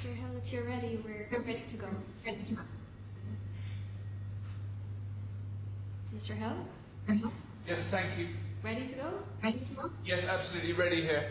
Mr. Hill, if you're ready, we're ready to go. Mr. Hill? Yes, thank you. Ready to go? Yes, absolutely ready here.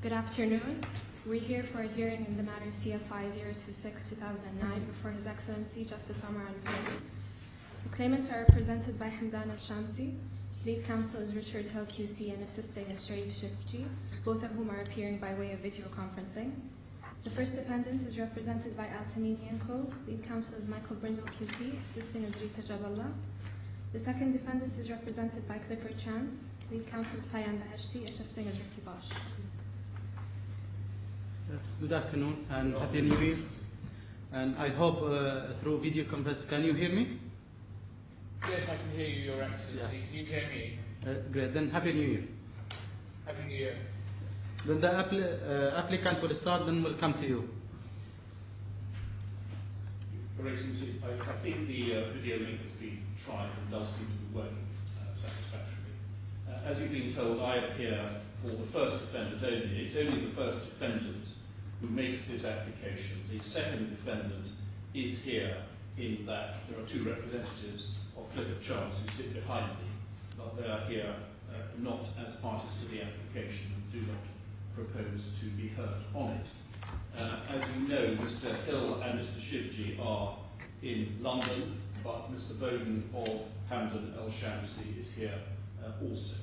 Good afternoon. We're here for a hearing in the matter CFI 026-2009 before His Excellency Justice Omar al-Muhairi. The claimants are represented by Hamdan al-Shamsi. Lead counsel is Richard Hill QC and assisting is Sharif Shifji, both of whom are appearing by way of video conferencing. The first defendant is represented by Al-Tamimi & Co. Lead counsel is Michael Brindle QC, assisting is Rita Jaballah. The second defendant is represented by Clifford Chance. Lead counsel is Payam Bahashti, assisting is Ricky Bosch. Good afternoon and Happy New Year. And I hope through video conference, can you hear me? Yes, I can hear you, Your Excellency. Can you hear me? Great, then Happy New Year. Happy New Year. Then the applicant will start, then we'll come to you. Your Excellency, I think the video link has been tried and does seem to be working satisfactorily. As you've been told, I appear for the first defendant only. It's only the first defendant who makes this application. The second defendant is here in that there are two representatives of Clifford Chance who sit behind me, but they are here not as parties to the application and do not propose to be heard on it. As you know, Mr. Hill and Mr. Shivji are in London, but Mr. Bowden of Hamdan al-Shamsi is here also.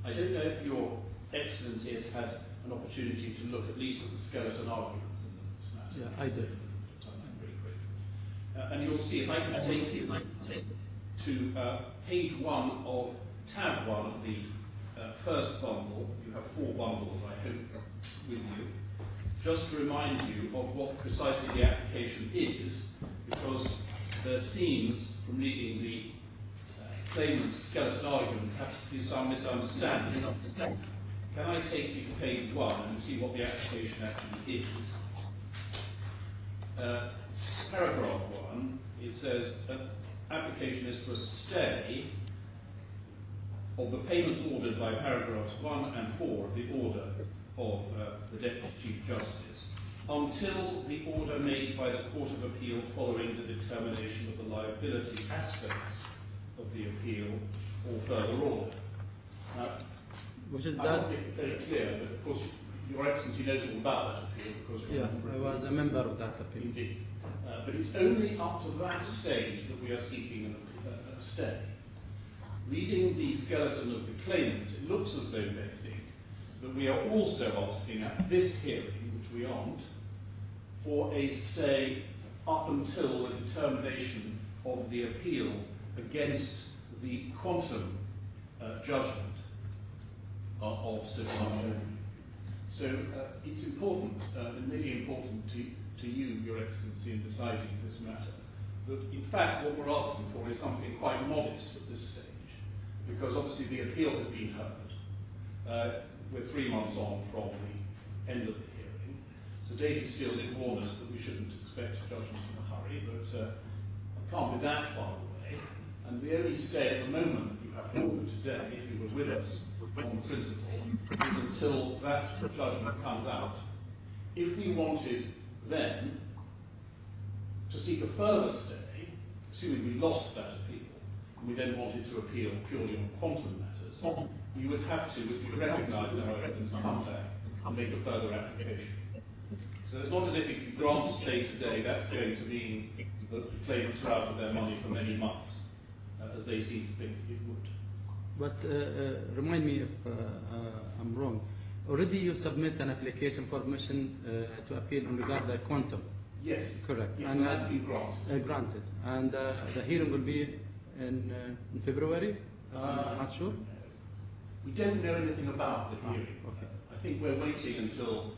I don't know if Your Excellency has had an opportunity to look at least at the skeleton arguments in this matter. Yeah, I did. I'm very grateful. And you'll see, if I can take you to page 1 of tab 1 of the first bundle. You have 4 bundles, I hope, with you. Just to remind you of what precisely the application is, because there seems, from reading the claimant's skeleton argument, perhaps to be some misunderstanding. Can I take you to page 1 and see what the application actually is? Paragraph 1, it says, application is for a stay of the payments ordered by paragraphs 1 and 4 of the order of the Deputy Chief Justice until the order made by the Court of Appeal following the determination of the liability aspects of the appeal or further order. Now, Which is I must make it very clear that, of course, Your Excellency knows all about that appeal because you're I was a member of that appeal. Indeed. But it's only up to that stage that we are seeking a stay. Reading the skeleton of the claimant, it looks as though they think that we are also asking at this hearing, which we aren't, for a stay up until the determination of the appeal against the quantum judgment of Sulaiman. So it's important, and maybe important to you, Your Excellency, in deciding this matter, that in fact what we're asking for is something quite modest at this stage, because obviously the appeal has been heard. We're 3 months on from the end of the hearing. So David Steele did warn us that we shouldn't expect a judgment in a hurry, but I can't be that far away. And the only stay at the moment that you have to order today, if you were with us on the principle, is until that judgment comes out. If we wanted then to seek a further stay, assuming we lost that appeal, and we then wanted to appeal purely on quantum matters, we would have to, if we recognise our evidence contact, make a further application. So it's not as if you grant a stay today, that's going to mean that the claimants are out of their money for many months, as they seem to think it would. But remind me if I'm wrong. Already you submit an application for permission to appeal in regard to the quantum. Yes. Correct. Yes, and that's been granted. Granted. And the hearing will be in February? I'm not sure. We don't know anything about the hearing. Okay. I think we're waiting until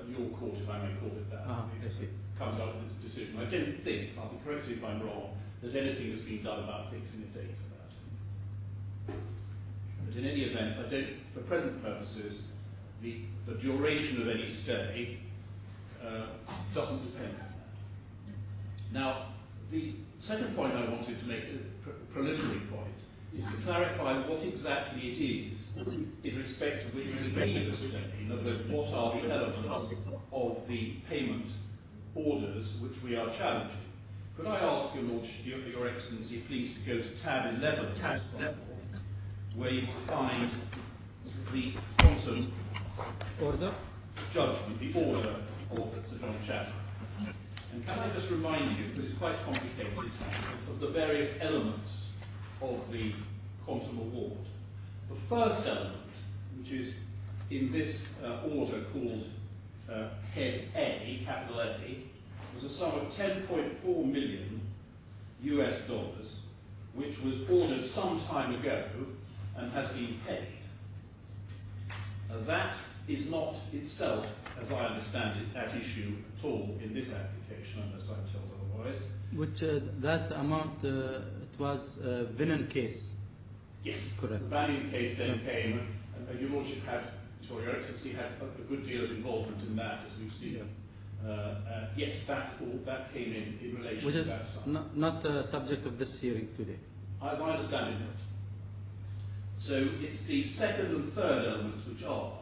your court, if I may call it that, I see. comes up with its decision. I don't think, I'll be corrected if I'm wrong, that anything has been done about fixing a date for that. But in any event, I don't, for present purposes, the duration of any stay doesn't depend on that. Now, the second point I wanted to make, a preliminary point, is to clarify what exactly it is in respect to which we need a stay. In other words, what are the elements of the payment orders which we are challenging. Could I ask Your Excellency, please, to go to tab 11, where you will find the quantum Order? judgment, the order of Sir John Chapman. And can I just remind you, because it's quite complicated, of the various elements of the quantum award. The first element, which is in this order called Head A, capital A, was a sum of 10.4 million US dollars, which was ordered some time ago and has been paid. That is not itself, as I understand it, at issue at all in this application, unless I'm told otherwise. Which that amount, it was a Venom case. Yes, correct. The Banyan case then came, and Your Lordship had, sorry, Your Excellency had a good deal of involvement in that, as we've seen. Yes, that came in relation Which to is that sum. not the subject of this hearing today. As I understand it, not. So it's the second and third elements which are.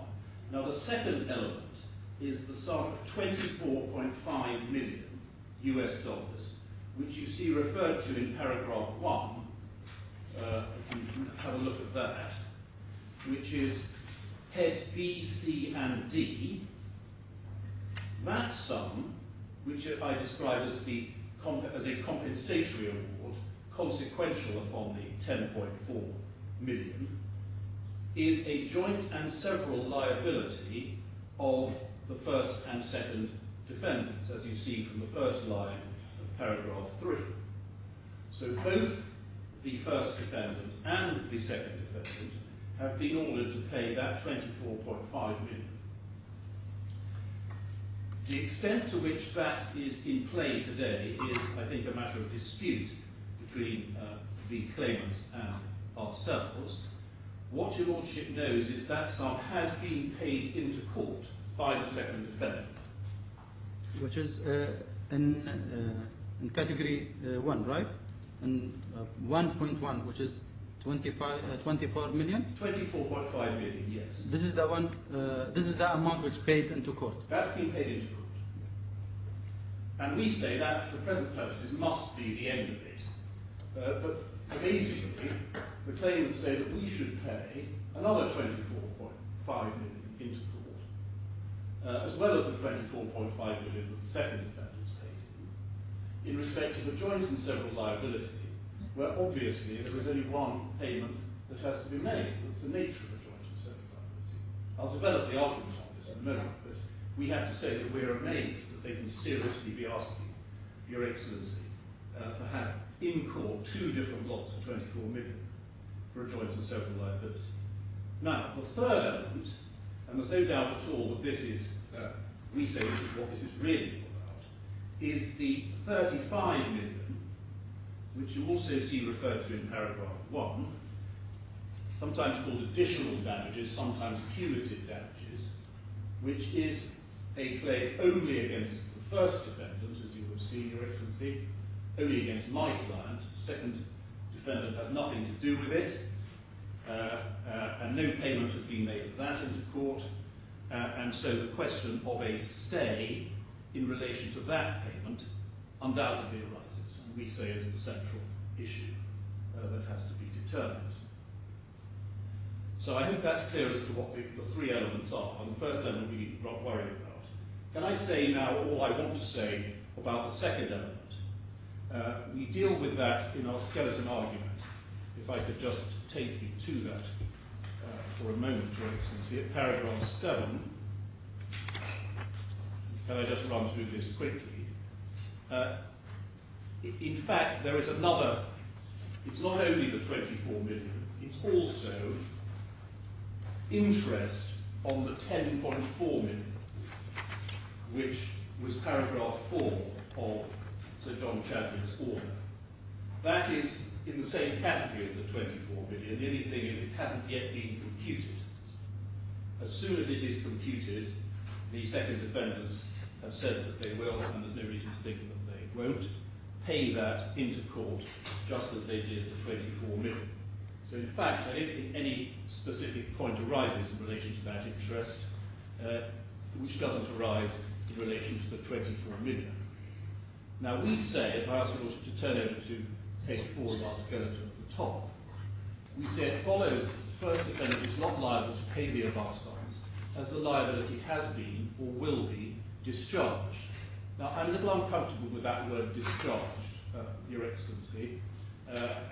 Now the second element is the sum of 24.5 million US dollars, which you see referred to in paragraph 1. If you have a look at that, which is heads B, C, and D. That sum, which I describe as a compensatory award, consequential upon the 10.4 million, is a joint and several liability of the first and second defendants, as you see from the first line of paragraph 3. So both the first defendant and the second defendant have been ordered to pay that 24.5 million. The extent to which that is in play today is, I think, a matter of dispute between the claimants and ourselves. What Your Lordship knows is that sum has been paid into court by the second defendant. Which is in category 1, right? And 1.1, which is 24 million? 24.5 million, yes. This is the one. This is the amount which paid into court. That's been paid into court. And we say that, for present purposes, must be the end of it. But amazingly, the claimants say that we should pay another 24.5 million into court, as well as the 24.5 million that the second defendants paid in respect of the joint and several liability, where obviously there is only one payment that has to be made. That's the nature of the joint and several liability. I'll develop the argument on this in a moment, but we have to say that we're amazed that they can seriously be asking Your Excellency for having in court two different lots of 24 million for a joint and several liability. Now, the third element, and there's no doubt at all that this is, we say this is what this is really all about, is the 35 million, which you also see referred to in paragraph 1, sometimes called additional damages, sometimes cumulative damages, which is a claim only against the first defendant, as you have seen, Your Excellency, only against my client. Second defendant has nothing to do with it, and no payment has been made of that into court, and so the question of a stay in relation to that payment undoubtedly arises, and we say is the central issue that has to be determined. So I hope that's clear as to what the three elements are, and the first element we need not worry about. Can I say now all I want to say about the second element? We deal with that in our skeleton argument. If I could just take you to that for a moment, Your Excellency, at paragraph 7. Can I just run through this quickly? In fact, there is another, it's not only the 24 million, it's also interest on the 10.4 million, which was paragraph 4 of Sir John Chadwick's order. That is in the same category as the 24 million. The only thing is it hasn't yet been computed. As soon as it is computed, the second defendants have said that they will, and there's no reason to think that they won't, pay that into court just as they did the 24 million. So in fact, I don't think any specific point arises in relation to that interest, which doesn't arise in relation to the 24 million. Now we say, if I ask you to turn over to page 4 of our skeleton at the top, we say it follows that the first defendant is not liable to pay the above sums, as the liability has been, or will be, discharged. Now I'm a little uncomfortable with that word discharged, Your Excellency,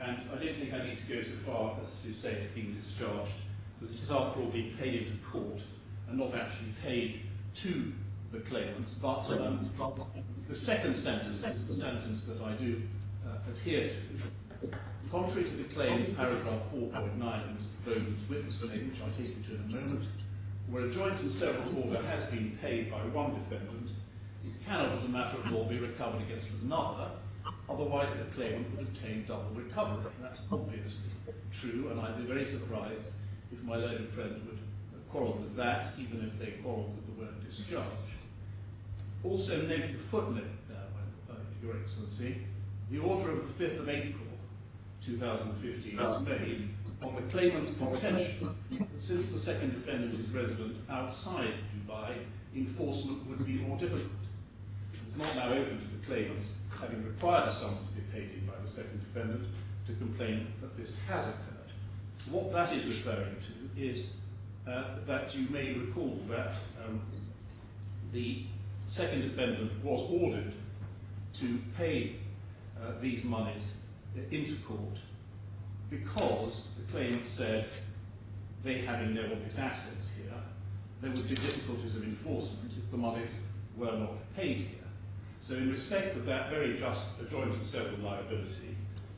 and I don't think I need to go so far as to say it's being discharged, because it is after all being paid into court and not actually paid to the claimants, but the second sentence is the sentence that I do adhere to. Contrary to the claim in paragraph 4.9 of Mr. Bowden's witness statement, which I'll take you to in a moment, where a joint and several order has been paid by one defendant, it cannot, as a matter of law, be recovered against another, otherwise the claimant would obtain double recovery. And that's obviously true, and I'd be very surprised if my learned friend would quarrel with that, even if they quarrelled with the word discharge. Also note the footnote there, Your Excellency. The order of the 5th of April 2015 was made on the claimant's contention that since the second defendant is resident outside Dubai, enforcement would be more difficult. It's not now open to the claimants, having required the sums to be paid in by the second defendant, to complain that this has occurred. What that is referring to is that you may recall that the second defendant was ordered to pay these monies into court because the claimant said, they having no obvious assets here, there would be difficulties of enforcement if the monies were not paid here. So in respect of that very just joint and several liability,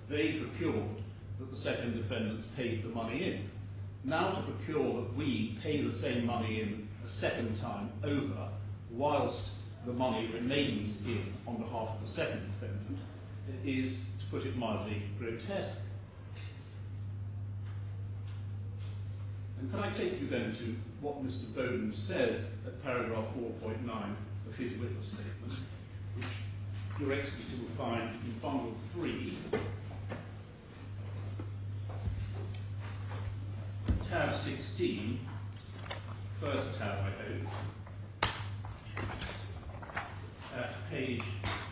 they procured that the second defendants paid the money in. Now to procure that we pay the same money in a second time over, whilst the money remains in on behalf of the second defendant, is, to put it mildly, grotesque. And can I take you then to what Mr. Bowden says at paragraph 4.9 of his witness statement, which Your Excellency will find in bundle 3, tab 16, first tab, I hope, at page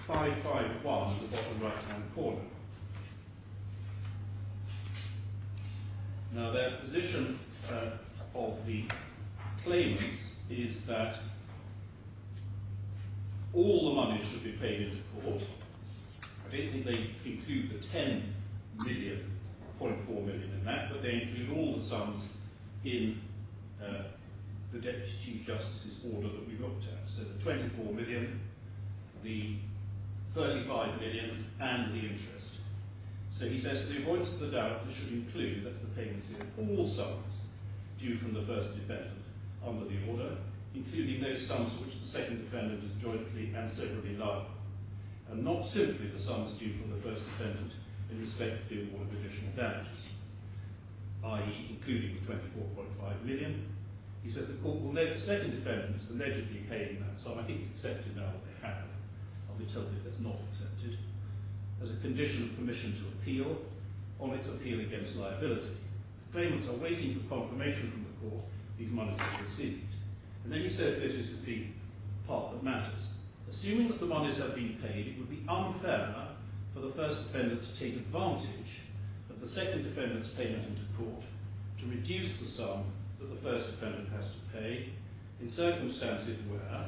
551 at the bottom right-hand corner. Now, their position of the claimants is that all the money should be paid into court. I don't think they include the 10 million, 0.4 million in that, but they include all the sums in the Deputy Chief Justice's order that we looked at. So the 24 million, the 35 million, and the interest. So he says, for the avoidance of the doubt, this should include, that's the payment of all sums due from the first defendant under the order, including those sums for which the second defendant is jointly and severally liable, and not simply the sums due from the first defendant in respect of the award of additional damages, i.e. including the 24.5 million. He says the court will note the second defendant is allegedly paid in that sum. I think it's accepted now that they have. I'll be told if that's not accepted, as a condition of permission to appeal on its appeal against liability. The claimants are waiting for confirmation from the court these monies have been received. And then he says this is the part that matters. Assuming that the monies have been paid, it would be unfair for the first defendant to take advantage of the second defendant's payment into court to reduce the sum that the first defendant has to pay in circumstances where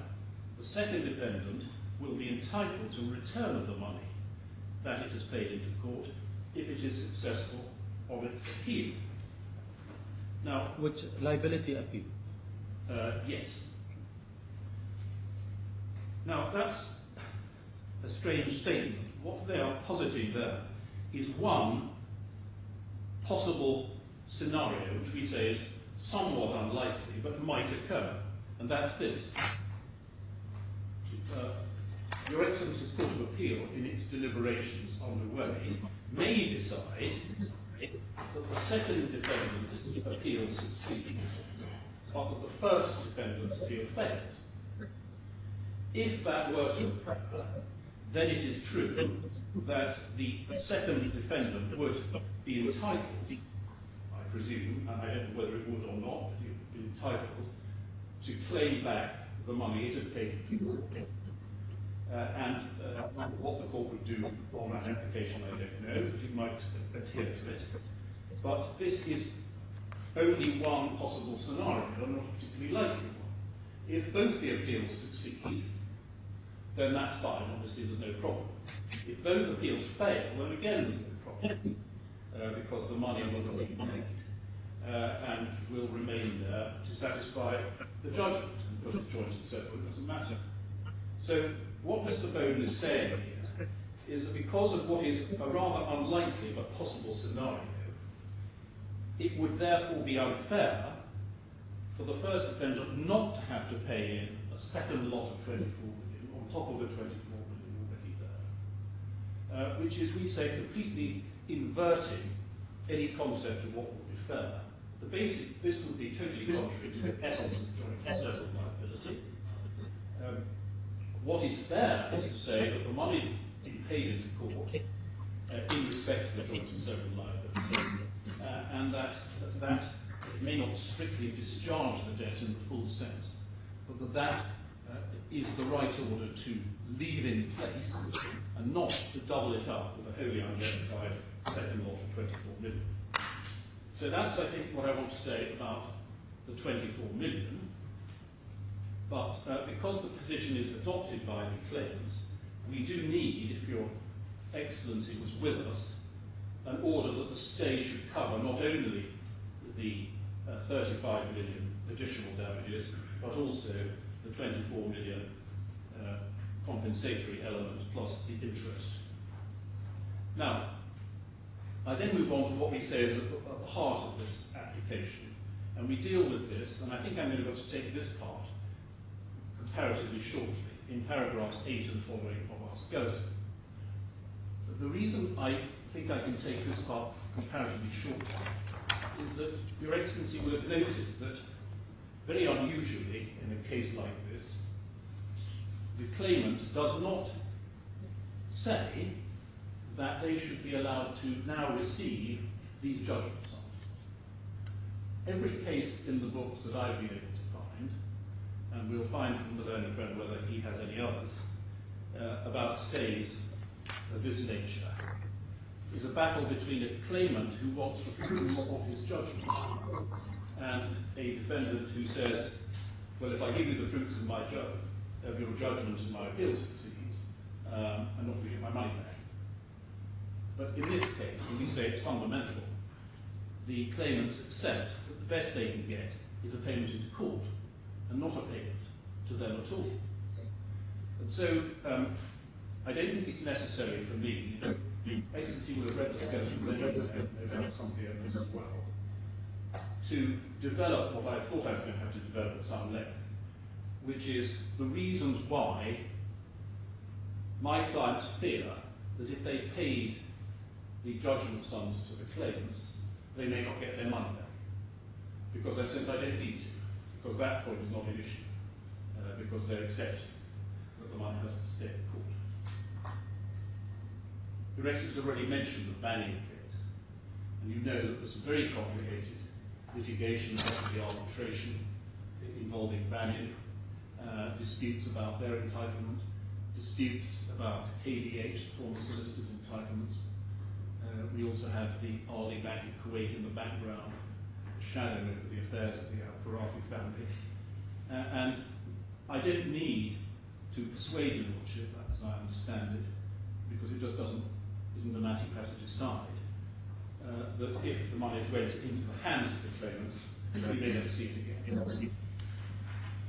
the second defendant will be entitled to return of the money that it has paid into court if it is successful of its appeal. Now, Which liability appeal? yes. Now, that's a strange statement. What they are positing there is one possible scenario, which we say is somewhat unlikely, but might occur, and that's this. Your Excellency's Court of Appeal, in its deliberations underway, may decide that the second defendant's appeal succeeds, but that the first defendant's appeal fails. If that were to occur, then it is true that the second defendant would be entitled, I presume, and I don't know whether it would or not, but it would be entitled to claim back the money it had paid to the court. And what the court would do on that application, I don't know, but it might adhere to it. But this is only one possible scenario, and not a particularly likely one. If both the appeals succeed, then that's fine, obviously there's no problem. If both appeals fail, then again there's no problem, because the money will have been paid and will remain there to satisfy the judgment, and put it joint and several, it doesn't matter. So what Mr. Bowden is saying here is that because of what is a rather unlikely but possible scenario, it would therefore be unfair for the first defendant not to have to pay in a second lot of 24 million on top of the 24 million already there, which is, we say, completely inverting any concept of what would be fair. This would be totally contrary to the essence of joint and several liability. What is fair is to say that the money is being paid into court in respect of the joint and several liability, and that may not strictly discharge the debt in the full sense, but that is the right order to leave in place and not to double it up with a wholly unjustified second lot of 24 million. So that's, I think, what I want to say about the 24 million. But because the position is adopted by the claimants, we do need, if Your Excellency was with us, an order that the stay should cover not only the 35 million additional damages, but also the 24 million compensatory element plus the interest. Now, I then move on to what we say is at the heart of this application, and we deal with this, and I think I'm going to take this part comparatively shortly, in paragraphs 8 and following of our skeleton. The reason I think I can take this part comparatively shortly is that Your Excellency will have noted that, very unusually in a case like this, the claimant does not say that they should be allowed to now receive these judgment sums. Every case in the books that I've been able to find, and we'll find from the learned friend whether he has any others, about stays of this nature, is a battle between a claimant who wants the fruits of his judgment and a defendant who says, well, if I give you the fruits of your judgment and my appeal succeeds, I'm not going to get my money back. But in this case, and we say it's fundamental, the claimants accept that the best they can get is a payment into court and not a payment to them at all. And so I don't think it's necessary for me, Excellency will have read the skeleton, no doubt some here as well, to develop what I thought I was going to have to develop at some length, which is the reasons why my clients fear that if they paid the judgment sums to the claimants, they may not get their money back. Because I've said I don't need to, because that point is not an issue, because they're accepting that the money has to stay in court. Your Excellency has already mentioned the banning case, and you know that there's very complicated litigation, possibly arbitration, involving banning, disputes about their entitlement, disputes about KDH, former solicitor's entitlement. We also have the Ali Bank of Kuwait in the background, shadow over the affairs of the Khorafi family. And I don't need to persuade your lordship, as I understand it, because it just isn't a matter you have to decide, that if the money went into the hands of the claimants, we may never see it again.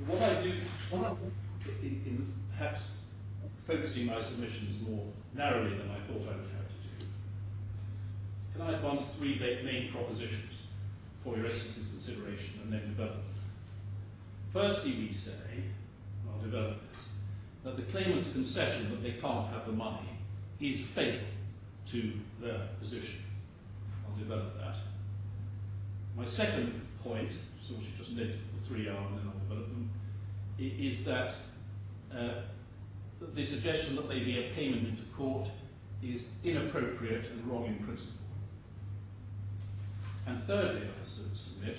What I do, in perhaps focusing my submissions more narrowly than I thought I would have to do, can I advance three main propositions for Your Excellency's consideration and then develop them? Firstly, we say, and I'll develop this, that the claimant's concession that they can't have the money is fatal to their position. I'll develop that. My second point, so we should just note the three are and then I'll develop them, is that the suggestion that they be a payment into court is inappropriate and wrong in principle. And thirdly, I submit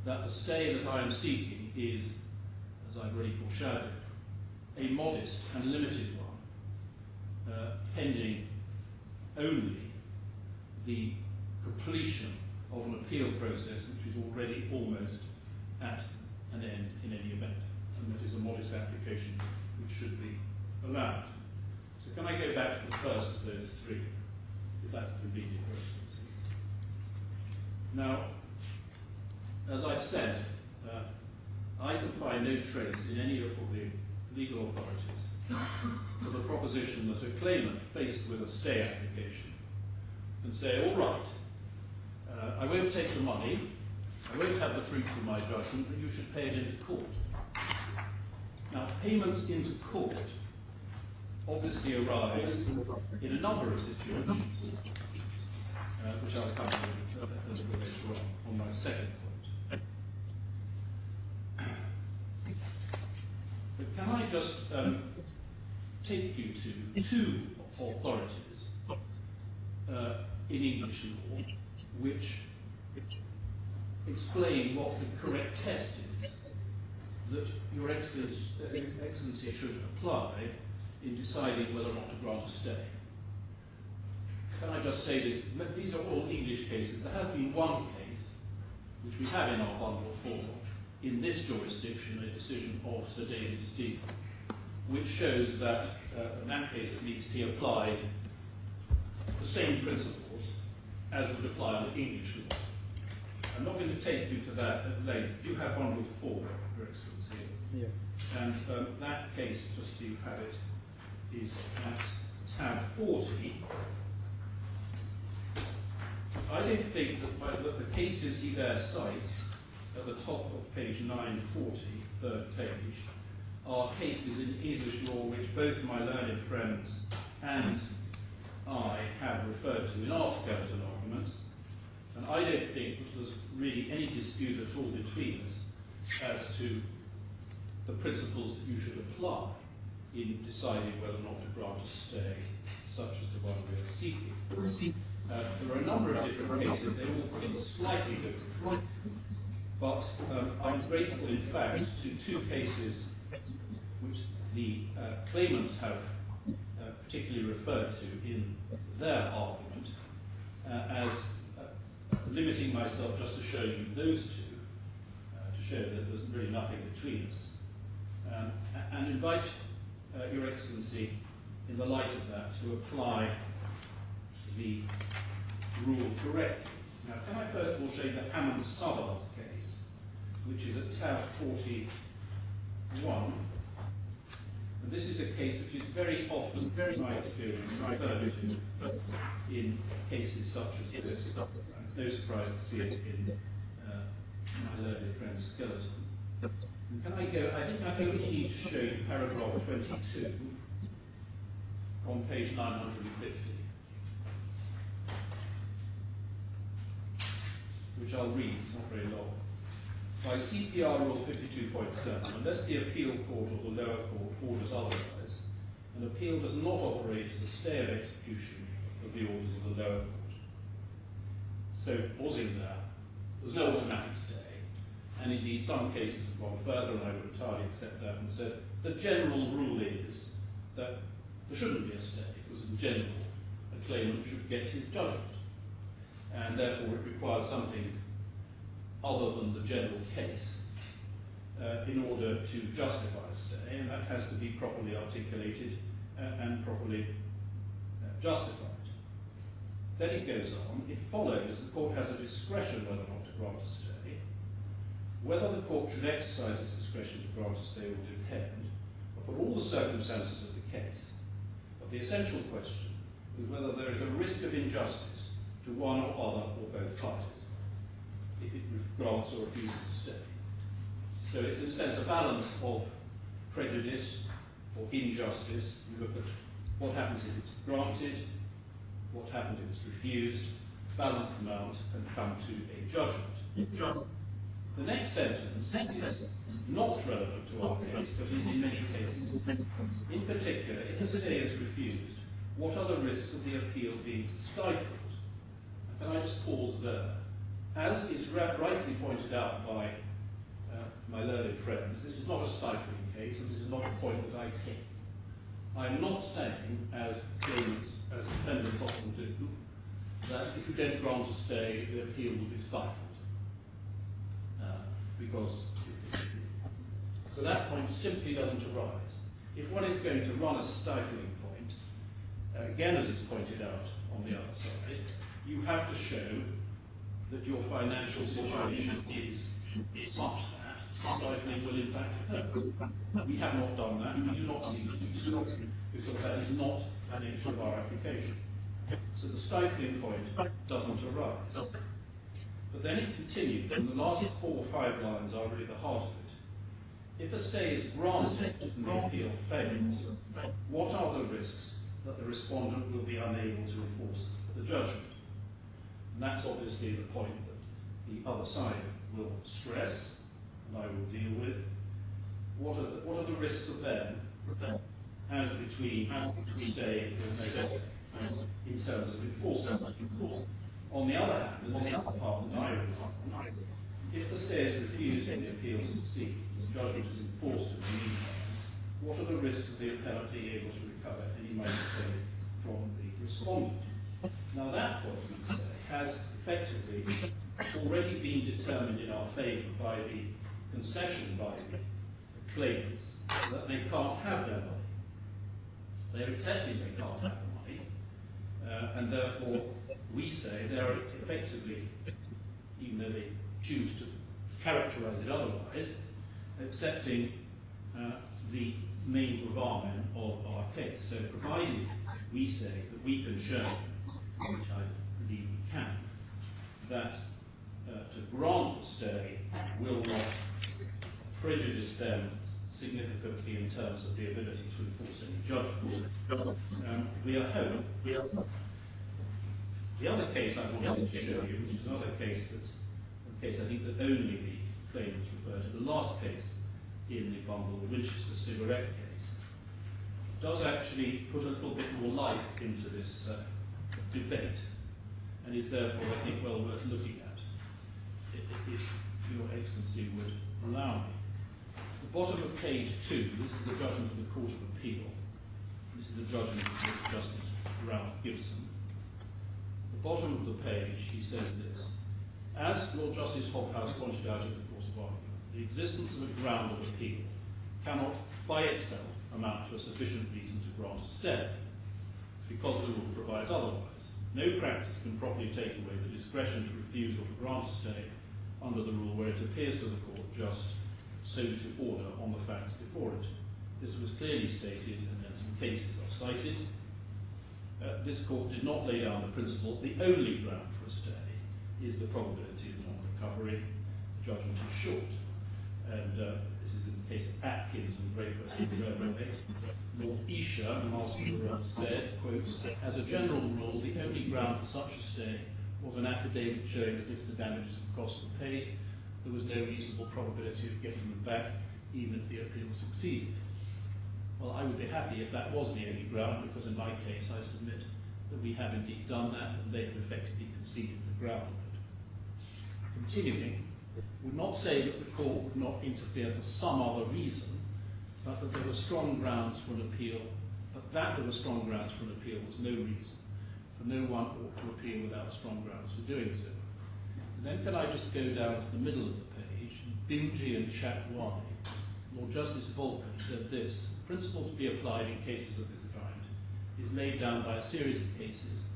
that the stay that I am seeking is, as I've already foreshadowed, a modest and limited one, pending only the completion of an appeal process which is already almost at an end in any event, and that is a modest application which should be allowed. So can I go back to the first of those three, if that's convenient, Your Excellency? Now, as I've said, I can find no trace in any of the legal authorities for the proposition that a claimant faced with a stay application can say, all right, I won't take the money, I won't have the fruits of my judgment, but you should pay it into court. Now, payments into court obviously arise in a number of situations, which I'll come to a little bit later on my second point. But can I just take you to two authorities in English law which explain what the correct test is that Your Excellency should apply in deciding whether or not to grant a stay. Can I just say this? These are all English cases. There has been one case, which we have in our bundle for, in this jurisdiction, a decision of Sir David Steele, which shows that, in that case at least, he applied the same principles as would apply under English law. I'm not going to take you to that at length. You have bundle 4, Your Excellency. Yeah. And that case, just so you have it, is at tab 40. I don't think that the cases he there cites at the top of page 940, third page, are cases in English law which both my learned friends and I have referred to in our skeleton arguments. And I don't think that there's really any dispute at all between us as to the principles that you should apply in deciding whether or not to grant a stay, such as the one we are seeking. There are a number of different cases, they all put it slightly differently, but I'm grateful in fact to two cases which the claimants have particularly referred to in their argument as limiting myself just to show you those two, to show that there's really nothing between us, and invite Your Excellency, in the light of that, to apply the rule correctly. Now, can I first of all show you the Hamad case, which is at tab 41. And this is a case which is very often, in my experience, referred to in cases such as this. It's no surprise to see it in my learned friend's skeleton. And can I go, I think I only need to show you paragraph 22 on page 950, which I'll read, it's not very long. By CPR Rule 52.7, unless the appeal court or the lower court orders otherwise, an appeal does not operate as a stay of execution of the orders of the lower court. So, pausing there, there's no automatic stay, and indeed some cases have gone further, and I would entirely accept that, and said the general rule is that there shouldn't be a stay, because in general a claimant should get his judgment, and therefore it requires something other than the general case in order to justify a stay, and that has to be properly articulated and properly justified. Then it goes on, it follows the court has a discretion whether or not to grant a stay. Whether the court should exercise its discretion to grant a stay will depend upon all the circumstances of the case. But the essential question is whether there is a risk of injustice to one or other or both parties if it grants or refuses a stay. So it's in a sense a balance of prejudice or injustice. You look at what happens if it's granted, what happens if it's refused, balance them out and come to a judgment. The next sentence is not relevant to our case, but is in many cases. In particular, if the stay is refused, what are the risks of the appeal being stifled? And can I just pause there? As is rightly pointed out by my learned friends, this is not a stifling case, and this is not a point that I take. I am not saying, as claimants, as defendants often do, that if you don't grant a stay, the appeal will be stifled. So that point simply doesn't arise. If one is going to run a stifling point, again as is pointed out on the other side, you have to show that your financial situation is such that stifling will in fact occur. We have not done that, we do not seek to do so, because that is not the nature of our application. So the stifling point doesn't arise. But then it continues, and the last 4 or 5 lines are really the heart of it. If a stay is granted and the appeal fails, what are the risks that the respondent will be unable to enforce the judgment? And that's obviously the point that the other side will stress, and I will deal with. What are the risks of them as between stay or no stay in terms of enforcement? On the other hand, and this is the part that I would talk, if the stay is refused and the appeal succeeds, the judgment is enforced in the meantime, what are the risks of the appellant being able to recover any money paid from the respondent? Now that point, we say, has effectively already been determined in our favour by the concession by the claimants that they can't have their money. They're accepting they can't have the money, and therefore we say they are effectively, even though they choose to characterise it otherwise, accepting the main gravamen of our case. So provided we say that we can show, which I believe we can, that to grant the stay will not prejudice them significantly in terms of the ability to enforce any judgment, we are home. The other case I wanted to show you, which is another case I think that only the claimants refer to, the last case in the bundle, the Winchester cigarette case, does actually put a little bit more life into this debate, and is therefore, I think, well worth looking at, if Your Excellency would allow me. The bottom of page 2, this is the judgment of the Court of Appeal. This is the judgment of Justice Ralph Gibson. The bottom of the page, he says this: as Lord Justice Hobhouse pointed out in the course of argument, the existence of a ground of appeal cannot by itself amount to a sufficient reason to grant a stay, because the rule provides otherwise. No practice can properly take away the discretion to refuse or to grant a stay under the rule where it appears to the court just so to order on the facts before it. This was clearly stated, and then some cases are cited. This court did not lay down the principle the only ground for a stay is the probability of non-recovery. The judgment is short. And this is in the case of Atkins and Great Western Railway. Lord Isha, Master of the Realm, said, quote, as a general rule, the only ground for such a stay was an affidavit showing that if the damages and costs were paid, there was no reasonable probability of getting them back, even if the appeal succeeded. Well, I would be happy if that was the only ground, because in my case I submit that we have indeed done that, and they have effectively conceded the ground. Continuing, would not say that the court would not interfere for some other reason, but that there were strong grounds for an appeal, but that there were strong grounds for an appeal was no reason, for no one ought to appeal without strong grounds for doing so. And then can I just go down to the middle of the page, Binji and Chat Y. Lord Justice Volker said this: the principle to be applied in cases of this kind is laid down by a series of cases,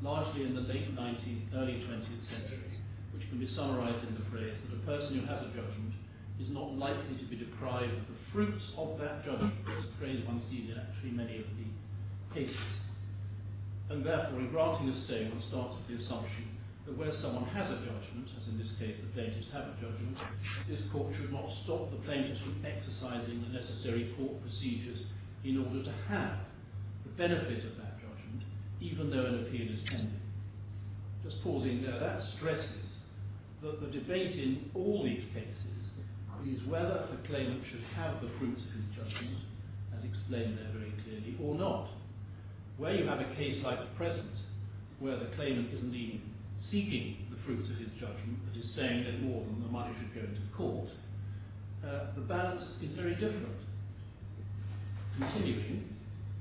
largely in the late 19th, early 20th century, which can be summarized in the phrase that a person who has a judgment is not likely to be deprived of the fruits of that judgment. It's a phrase one sees in actually many of the cases. And therefore, in granting a stay, one starts with the assumption that where someone has a judgment, as in this case the plaintiffs have a judgment, this court should not stop the plaintiffs from exercising the necessary court procedures in order to have the benefit of that judgment, even though an appeal is pending. Just pausing there, that stresses that the debate in all these cases is whether the claimant should have the fruits of his judgment, as explained there very clearly, or not. Where you have a case like the present, where the claimant isn't even seeking the fruits of his judgment, but is saying that more than the money should go into court, the balance is very different. Continuing,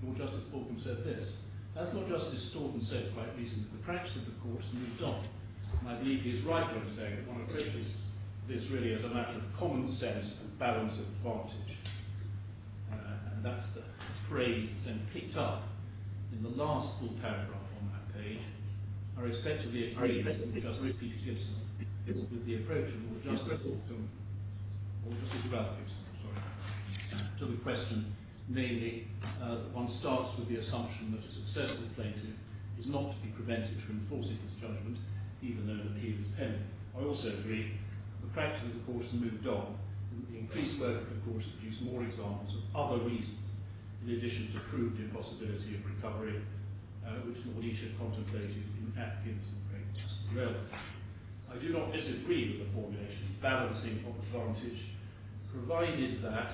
Lord Justice Borkham said this: as Lord Justice Staunton said quite recently, the practice of the court has moved on. And I believe he is right when saying that one approaches this really as a matter of common sense and balance of advantage. And that's the phrase that's then picked up in the last full paragraph on that page. I respectively agree with Justice Peter Gibson with the approach of Lord Justice Borkham, or Justice Ralph Gibson, to the question, namely, that one starts with the assumption that a successful plaintiff is not to be prevented from enforcing his judgment, even though an appeal is pending. I also agree the practice of the court has moved on, and the increased work of the court has produced more examples of other reasons, in addition to proved impossibility of recovery, which Lord Esher contemplated in Atkins and Great Railway. I do not disagree with the formulation balancing of advantage, provided that,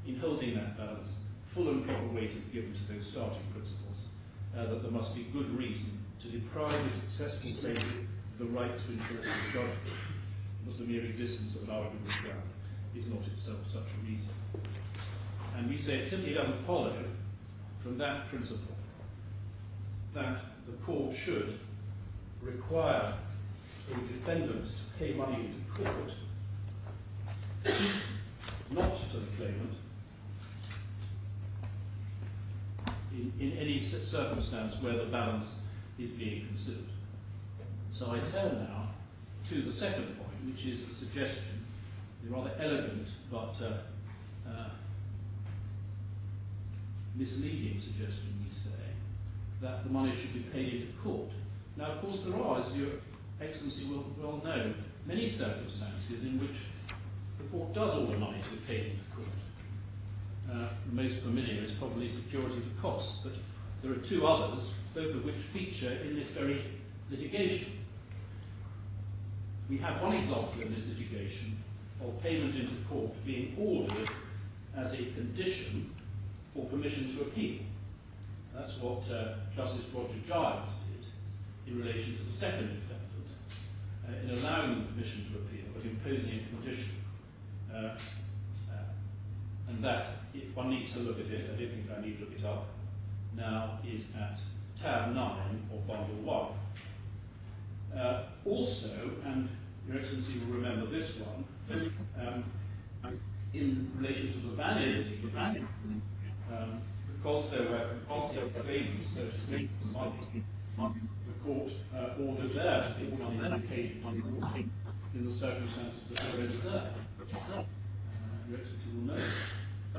in holding that balance, full and proper weight is given to those starting principles, that there must be good reason to deprive a successful plaintiff of the right to enforce his judgment, but the mere existence of an arguable ground is not itself such a reason. And we say it simply doesn't follow from that principle that the court should require a defendant to pay money into court, not to the claimant, in any circumstance where the balance is being considered. So I turn now to the second point, which is the suggestion, the rather elegant but misleading suggestion, we say, that the money should be paid into court. Now, of course, there are, as Your Excellency will well know, many circumstances in which the court does order money to be paid into court. The most familiar is probably security for costs, but there are two others, both of which feature in this very litigation. We have one example in this litigation of payment into court being ordered as a condition for permission to appeal. That's what Justice Roger Giles did in relation to the second defendant, in allowing them permission to appeal, but imposing a condition. And that, if one needs to look at it, I don't think I need to look it up, now is at tab 9 of bundle 1. Also, and Your Excellency will remember this one, in relation to the value litigation, because there were claims, so to speak, the court ordered there to be money paid in the circumstances that were raised there. Your Excellency will know.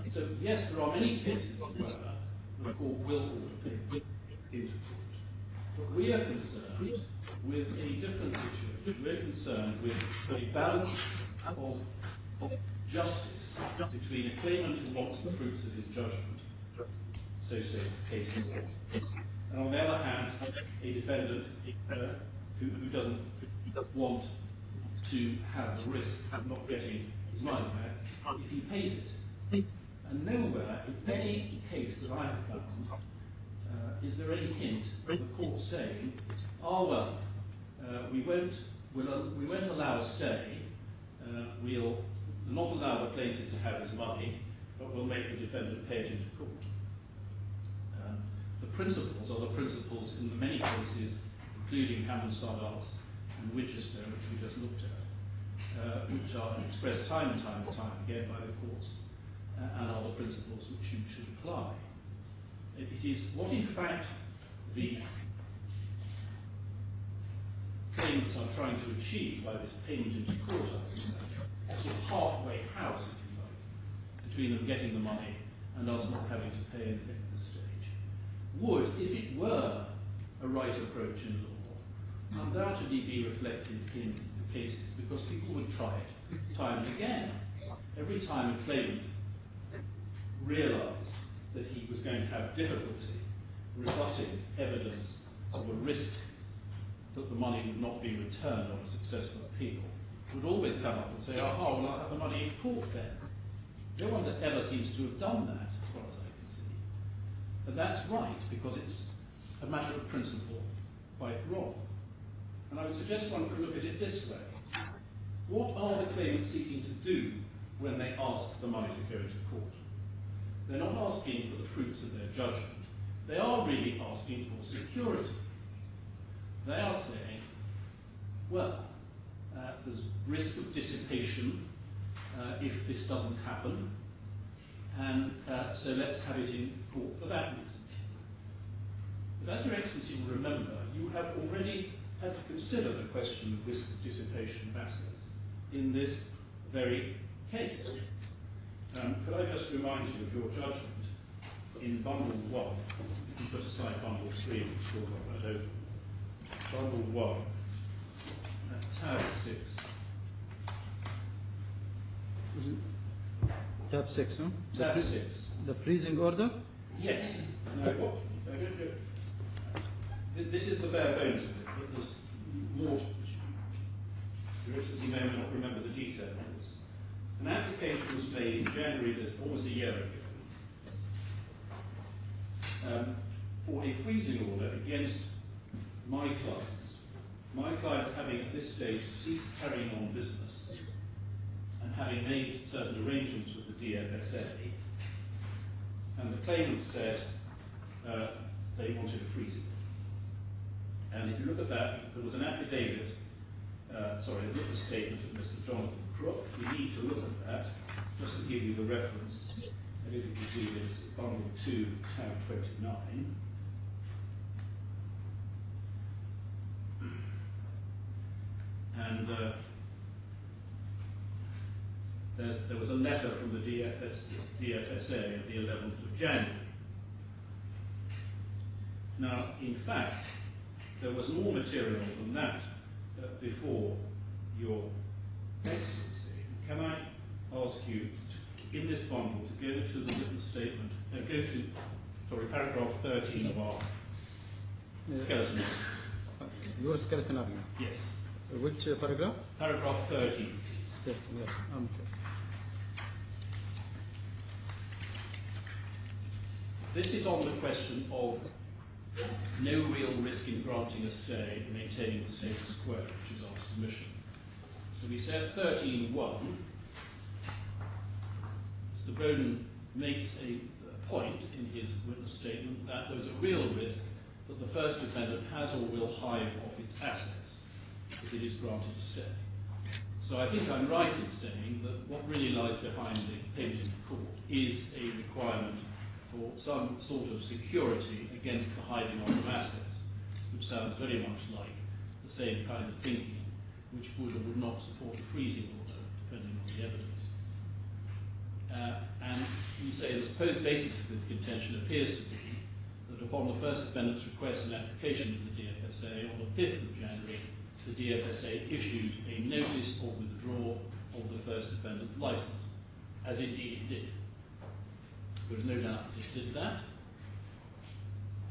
So, yes, there are many cases where the court will order payment into court. But we are concerned with a different situation. We're concerned with a balance of justice between a claimant who wants the fruits of his judgment, so says the case, and on the other hand, a defendant who doesn't want to have the risk of not getting his money back if he pays it. And nowhere in any case that I have found is there any hint of the court saying, oh well, we won't allow a stay, we'll not allow the plaintiff to have his money, but we'll make the defendant pay it into court. The principles are the principles in many cases, including Hamad Sadal's and Winchester, which we just looked at, which are expressed time and time again by the courts, and are the principles which you should apply. It is what, in fact, the claimants are trying to achieve by this payment into court argument, a sort of halfway house, if you like, between them getting the money and us not having to pay anything at this stage, would, if it were a right approach in law, undoubtedly be reflected in the cases, because people would try it time and again. Every time a claimant realised that he was going to have difficulty rebutting evidence of a risk that the money would not be returned on a successful appeal, would always come up and say, aha, well, I'll have the money in court then. No one ever seems to have done that, as far as I can see. And that's right, because it's a matter of principle, quite wrong. And I would suggest one could look at it this way. What are the claimants seeking to do when they ask the money to go into court? They're not asking for the fruits of their judgment. They are really asking for security. They are saying, well, there's risk of dissipation if this doesn't happen, and so let's have it in court for that reason. But as Your Excellency will remember, you have already had to consider the question of risk of dissipation of assets in this very case. Could I just remind you of your judgment in Bundle 1, you can put aside Bundle 3 and still got that open. Bundle 1, tab 6. Tab 6, huh? Tab 6. The freezing order? Yes. No, what? This is the bare bones of it, but there's more to it. Your Excellency may or may not remember the detail of this. An application was made in January, almost a year ago, for a freezing order against my clients. My clients having at this stage ceased carrying on business and having made certain arrangements with the DFSA, and the claimant said they wanted a freezing. And if you look at that, there was an affidavit, look at the statement of Mr. Jonathan Crook. You need to look at that, just to give you the reference. And if you could do this, Bundle 2, tab 29. And there was a letter from the DFSA of the 11th of January. Now, in fact, there was more material than that before Your Excellency. Can I ask you, in this bundle, to go to the written statement, paragraph 13 of our skeleton. Your skeleton argument? Yes. Which paragraph? Paragraph 13. Yeah, okay. This is on the question of no real risk in granting a stay and maintaining the status quo, which is our submission. So we say at 13.1, Mr. Bowden makes a point in his witness statement that there's a real risk that the first defendant has or will hive off its assets if it is granted a stay. So I think I'm right in saying that what really lies behind the payment in court is a requirement for some sort of security against the hiving off of assets, which sounds very much like the same kind of thinking which would or would not support a freezing order, depending on the evidence. And you say the supposed basis of this contention appears to be that upon the first defendant's request and application to the DFSA on the 5th of January, the DFSA issued a notice of withdrawal of the first defendant's licence, as indeed it did. There is no doubt that it did that.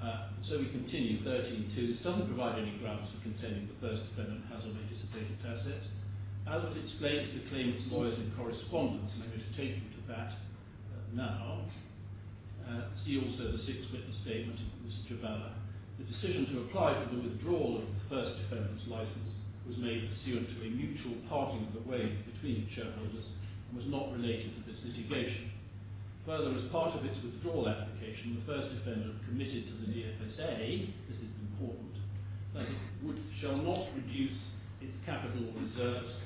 And so we continue 13.2. This doesn't provide any grounds for contending the first defendant has or may dissipate its assets. As was explained to the claimant's lawyers in correspondence, and I'm going to take you to that now, see also the 6th witness statement of Mr. Jabala. The decision to apply for the withdrawal of the first defendant's licence was made pursuant to a mutual parting of the ways between its shareholders and was not related to this litigation. Further, as part of its withdrawal application, the first defendant committed to the DFSA, this is important, that it shall not reduce its capital or reserves,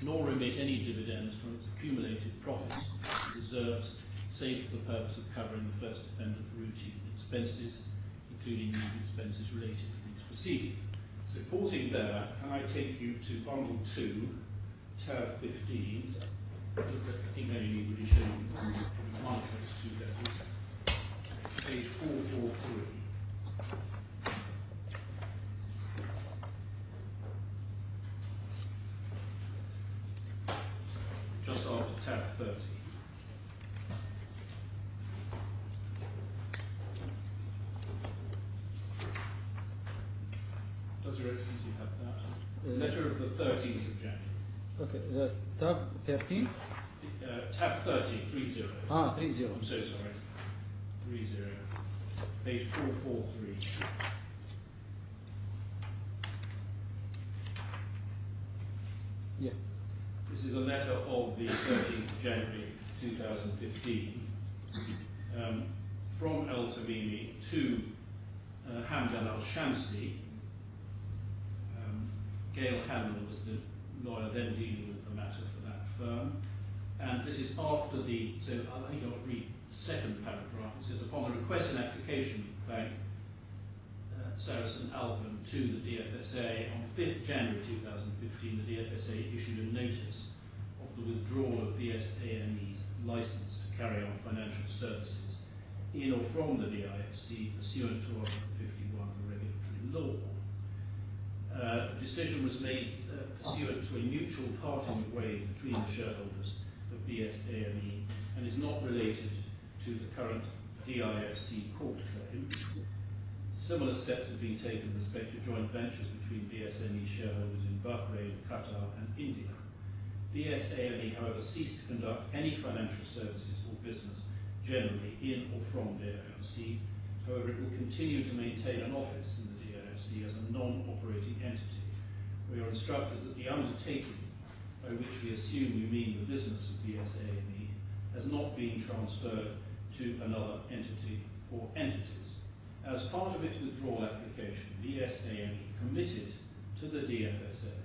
nor remit any dividends from its accumulated profits or reserves, save for the purpose of covering the first defendant routine expenses, including legal expenses related to these proceedings. So pausing there, can I take you to Bundle 2, tab 15. I think I only need really show you from one of those two letters. Page 443. Just after tab 30. Does Your Excellency have that? Letter of the 13th of January. Okay, tab 13? Tab 30, 30. 30. I'm so sorry. 30. Page 443. Yeah. This is a letter of the 13th of January 2015 from El Tamimi to Hamdan al-Shamsi. Gail Hamill was the lawyer then dealing with the matter for that firm. And this is after the, so I'll only read the second paragraph. It says, upon the request and application bank, Sarasin-Alpen to the DFSA, on 5th January 2015, the DFSA issued a notice of the withdrawal of BSAME's license to carry on financial services in or from the DIFC pursuant to Article 51 of the regulatory law. The decision was made pursuant to a mutual parting of ways between the shareholders of BSAME and is not related to the current DIFC court claim. Similar steps have been taken with respect to joint ventures between BSAME shareholders in Bahrain, Qatar and India. BSAME, however, ceased to conduct any financial services or business generally in or from DIFC. However, it will continue to maintain an office in the DIFC as a non-operating entity. We are instructed that the undertaking, by which we assume you mean the business of BSAME, has not been transferred to another entity or entities. As part of its withdrawal application, BSAME committed to the DFSA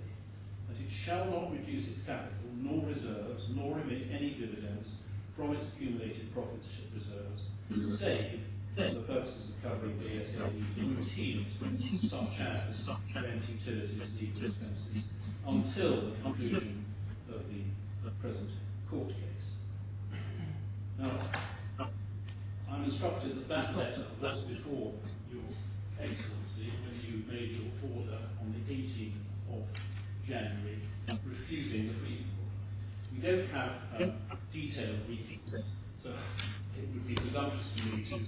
that it shall not reduce its capital, nor reserves, nor remit any dividends from its accumulated profits reserves, save for the purposes of covering BSAME routine expenses such as rent, utilities, legal expenses, until the conclusion of the present court case. Now, I'm instructed that that letter was before Your Excellency when you made your order on the 18th of January refusing the freezing order. We don't have detailed reasons, so it would be presumptuous for me to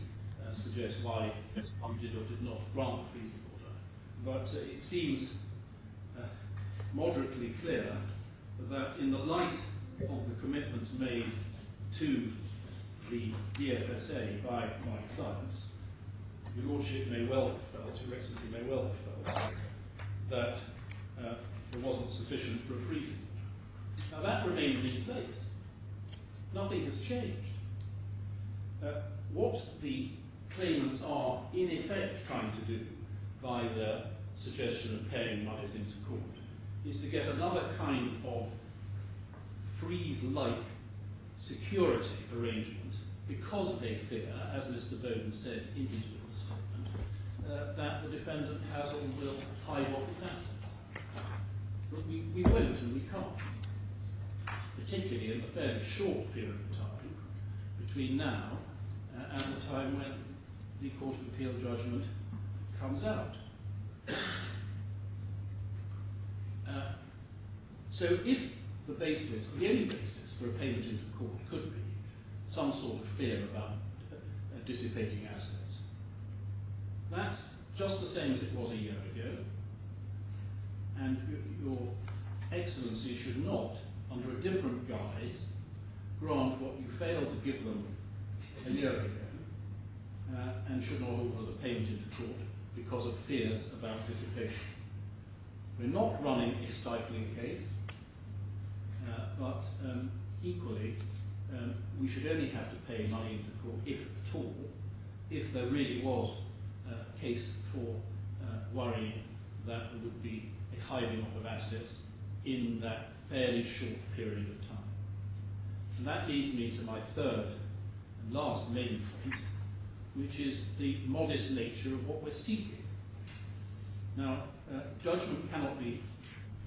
suggest why you did or did not grant the freezing order. But it seems moderately clear that in the light of the commitments made to the DFSA by my clients, Your Lordship may well have felt, Your Excellency may well have felt, that there wasn't sufficient for a freezing order. Now that remains in place. Nothing has changed. What the claimants are in effect trying to do by the suggestion of paying monies into court is to get another kind of freeze-like security arrangement because they fear, as Mr. Bowden said in his witness statement, that the defendant has or will hive off its assets. But we won't and we can't, particularly in the fairly short period of time between now and the time when the Court of Appeal judgment comes out. So if the basis, the only basis for a payment into court could be some sort of fear about dissipating assets, that's just the same as it was a year ago, and Your Excellency should not, under a different guise, grant what you failed to give them a year ago, and should not order the payment into court because of fears about dissipation. We're not running a stifling case, but equally, we should only have to pay money into court, if at all, if there really was a case for worrying that there would be a hiving off of assets in that fairly short period of time. And that leads me to my third and last main point, which is the modest nature of what we're seeking. Now, judgment cannot be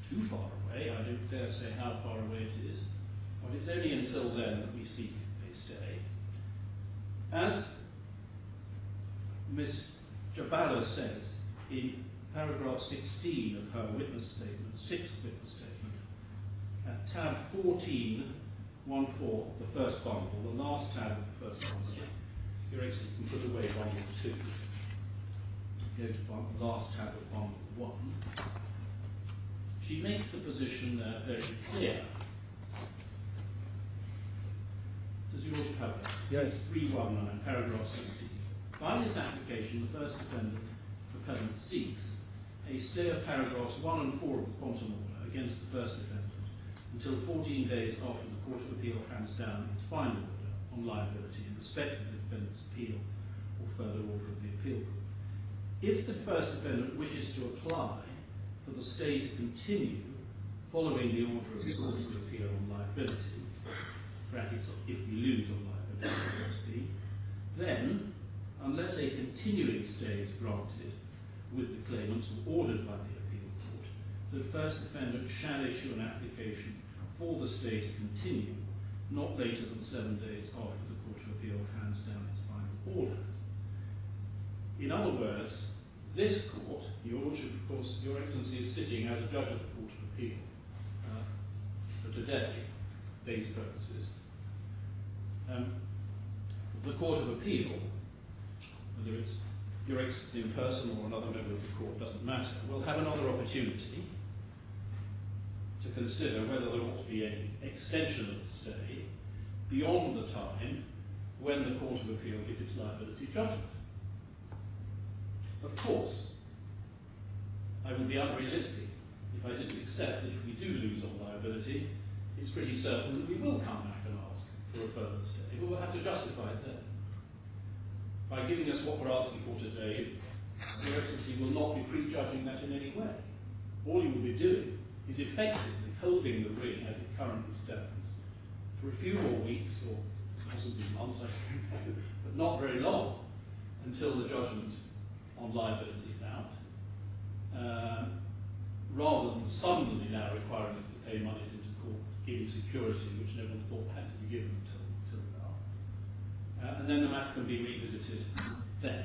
too far away. I don't dare say how far away it is, but it's only until then that we seek a stay. As Ms. Jabala says in paragraph 16 of her witness statement, sixth witness statement, at tab 14, 1-4 of the first bundle, the last tab of the first bundle, Your Excellency can put away bundle 2. Go to the last tab of bundle 1. She makes the position there very clear. Does your Lordship have that? Yes. 319, paragraph 16. By this application, the first appellant seeks a stay of paragraphs 1 and 4 of the quantum order against the first defendant until 14 days after the Court of Appeal hands down its final order on liability in respect of the defendant's appeal or further order of the appeal court. If the first defendant wishes to apply for the stay to continue following the order of the Court of Appeal on liability, brackets if we lose on liability, must be, then, unless a continuing stay is granted with the claimants or ordered by the appeal court, the first defendant shall issue an application for the stay to continue not later than 7 days after the Court of Appeal hands down its final order. In other words, this court, Your Lordship, of course, Your Excellency is sitting as a judge of the Court of Appeal for today, these purposes. The Court of Appeal, whether it's Your Excellency in person or another member of the court, doesn't matter, will have another opportunity to consider whether there ought to be any extension of the stay beyond the time when the Court of Appeal gives its liability judgment. Of course, I would be unrealistic if I didn't accept that if we do lose on liability, it's pretty certain that we will come back and ask for a further stay, but we'll have to justify it then. By giving us what we're asking for today, Your Excellency will not be prejudging that in any way. All you will be doing is effectively holding the ring as it currently stands for a few more weeks, or possibly months, I don't know, but not very long, until the judgment on liability is out, rather than suddenly now requiring us to pay monies into court, giving security which no one thought had to be given until now. And then the matter can be revisited then,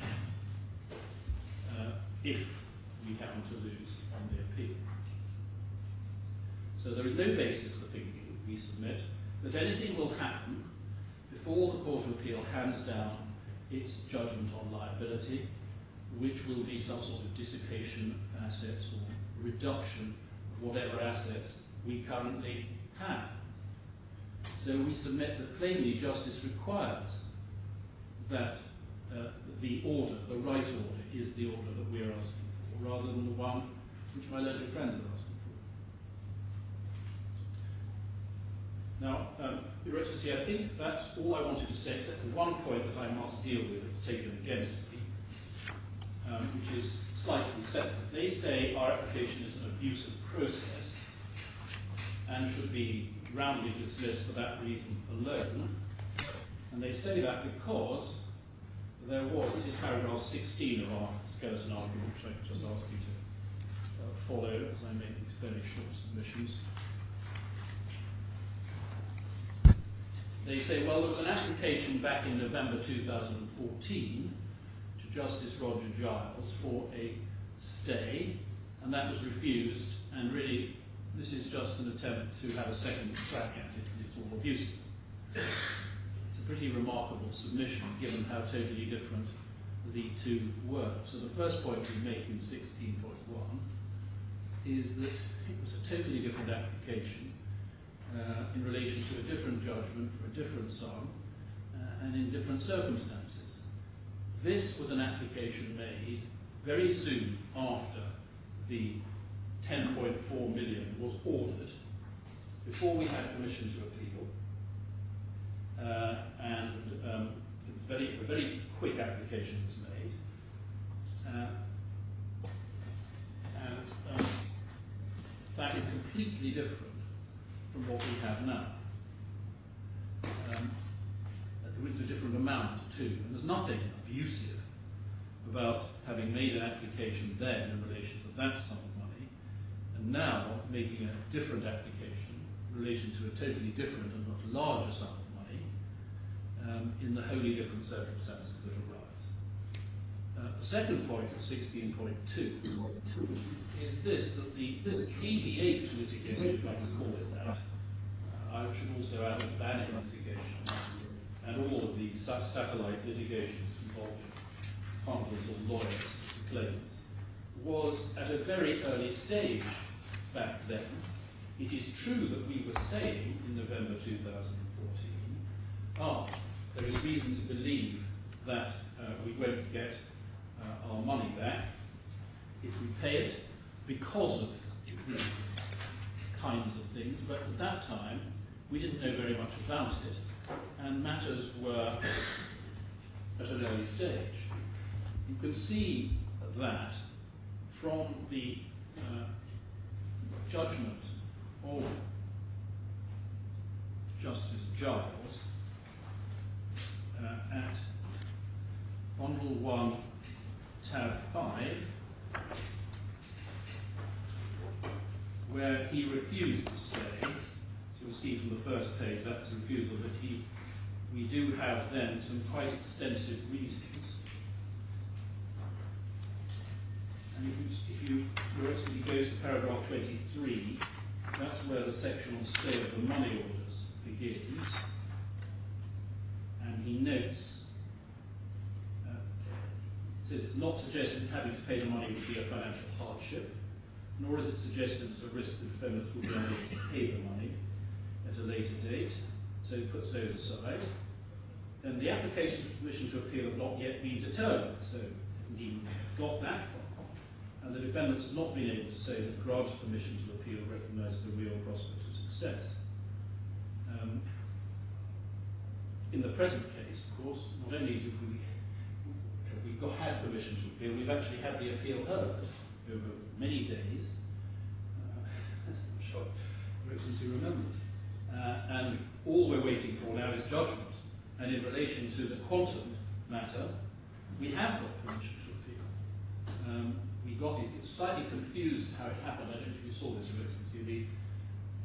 if we happen to lose on the appeal. So there is no basis for thinking, we submit, that anything will happen before the Court of Appeal hands down its judgment on liability, which will be some sort of dissipation of assets or reduction of whatever assets we currently have. So we submit that plainly justice requires that the order, the right order, is the order that we are asking for, rather than the one which my learned friends are asking for. Now, Your Excellency, I think that's all I wanted to say, except for one point that I must deal with that's taken against me, which is slightly separate. They say our application is an abuse of process and should be roundly dismissed for that reason alone. And they say that because there was, this is paragraph 16 of our skeleton argument, which I could just ask you to follow as I make these very short submissions. They say, well, there was an application back in November 2014 to Justice Roger Giles for a stay, and that was refused, and really this is just an attempt to have a second crack at it, and it's all abusive. It's a pretty remarkable submission, given how totally different the two were. So the first point we make in 16.1 is that it was a totally different application in relation to a different judgment for a different sum and in different circumstances. This was an application made very soon after the 10.4 million was ordered, before we had permission to appeal, and a very quick application was made. And completely different from what we have now. It's a different amount too, and there's nothing abusive about having made an application then in relation to that sum of money, and now making a different application in relation to a totally different and much larger sum of money in the wholly different circumstances that arise. The second point of 16.2 is this, that the KBH litigation, if I can call it that, I should also add the banning litigation, and all of these satellite litigations involving funders or lawyers, claimants, was at a very early stage back then. It is true that we were saying in November 2014, there is reason to believe that we won't get our money back if we pay it because of these kinds of things, but at that time we didn't know very much about it, and matters were at an early stage. You can see that from the judgment of Justice Giles at Bundle 1, Tab 5, where he refused to stay. You'll see from the first page that's a refusal, but we do have then some quite extensive reasons. And if you go to paragraph 23, that's where the section on stay of the money orders begins. And he notes, it says it's not suggested that having to pay the money would be a financial hardship, nor is it suggested there's a risk that defendants will be unable to pay the money at a later date. So he puts those aside. And the applications for permission to appeal have not yet been determined, so he got that far. And the defendants have not been able to say that the grant of permission to appeal recognises a real prospect of success. In the present case, of course, not only have we had permission to appeal, we've actually had the appeal heard over many days. I'm sure Your Excellency remembers. And all we're waiting for now is judgment. And in relation to the quantum matter, we have got permission to appeal. We got it. It's slightly confused how it happened. I don't know if you saw this, Your Excellency.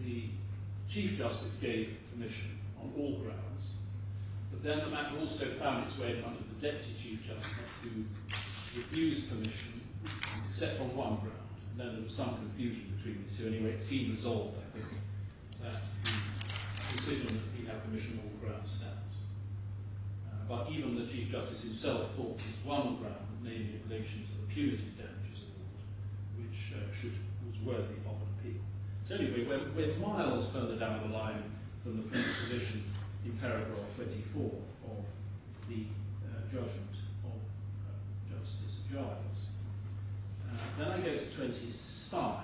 The Chief Justice gave permission on all grounds, but then the matter also found its way in front of the Deputy Chief Justice, who refused permission except on one ground. And then there was some confusion between the two. Anyway, it's been resolved, I think, that the decision that we have permission on all grounds stands. But even the Chief Justice himself thought there was one ground, namely in relation to the punitive damages award, which was worthy of an appeal. So anyway, we're miles further down the line than the position in paragraph 24 of the judgment of Justice Giles. Then I go to 25.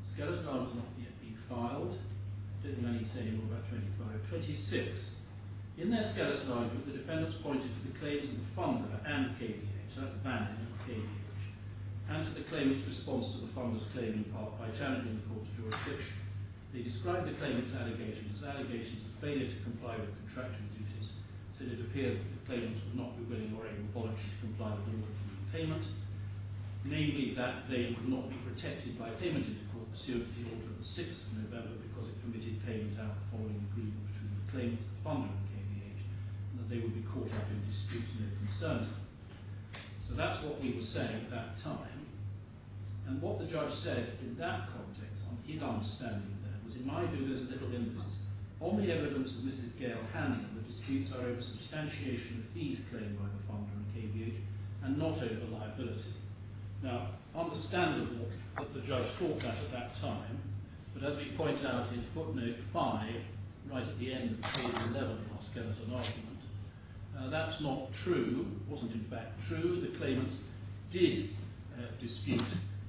Skeleton arms not yet been filed. I don't think I need to say any more about 25. 26. In their skeleton argument, the defendants pointed to the claims of the funder and KVH, so that's Vannin and KVH, and to the claimant's response to the funder's claim in part by challenging the court's jurisdiction. They described the claimant's allegations as allegations of failure to comply with contractual duties, so it appeared that the claimants would not be willing or able voluntarily to comply with the order for repayment, namely that they would not be protected by payment into court pursuant to the order of the 6th of November because it permitted payment out following agreement between the claimants, the funder, and KVH, and that they would be caught up in disputes no concern to them. So that's what we were saying at that time. And what the judge said in that context, on his understanding there, was, in my view, there's a little impasse. On the evidence of Mrs. Gale Handler, the disputes are over substantiation of fees claimed by the funder and KVH, and not over liability. Now, understandable that the judge thought that at that time, but as we point out in footnote 5, right at the end of page 11 of our skeleton argument, that's not true, wasn't in fact true. The claimants did dispute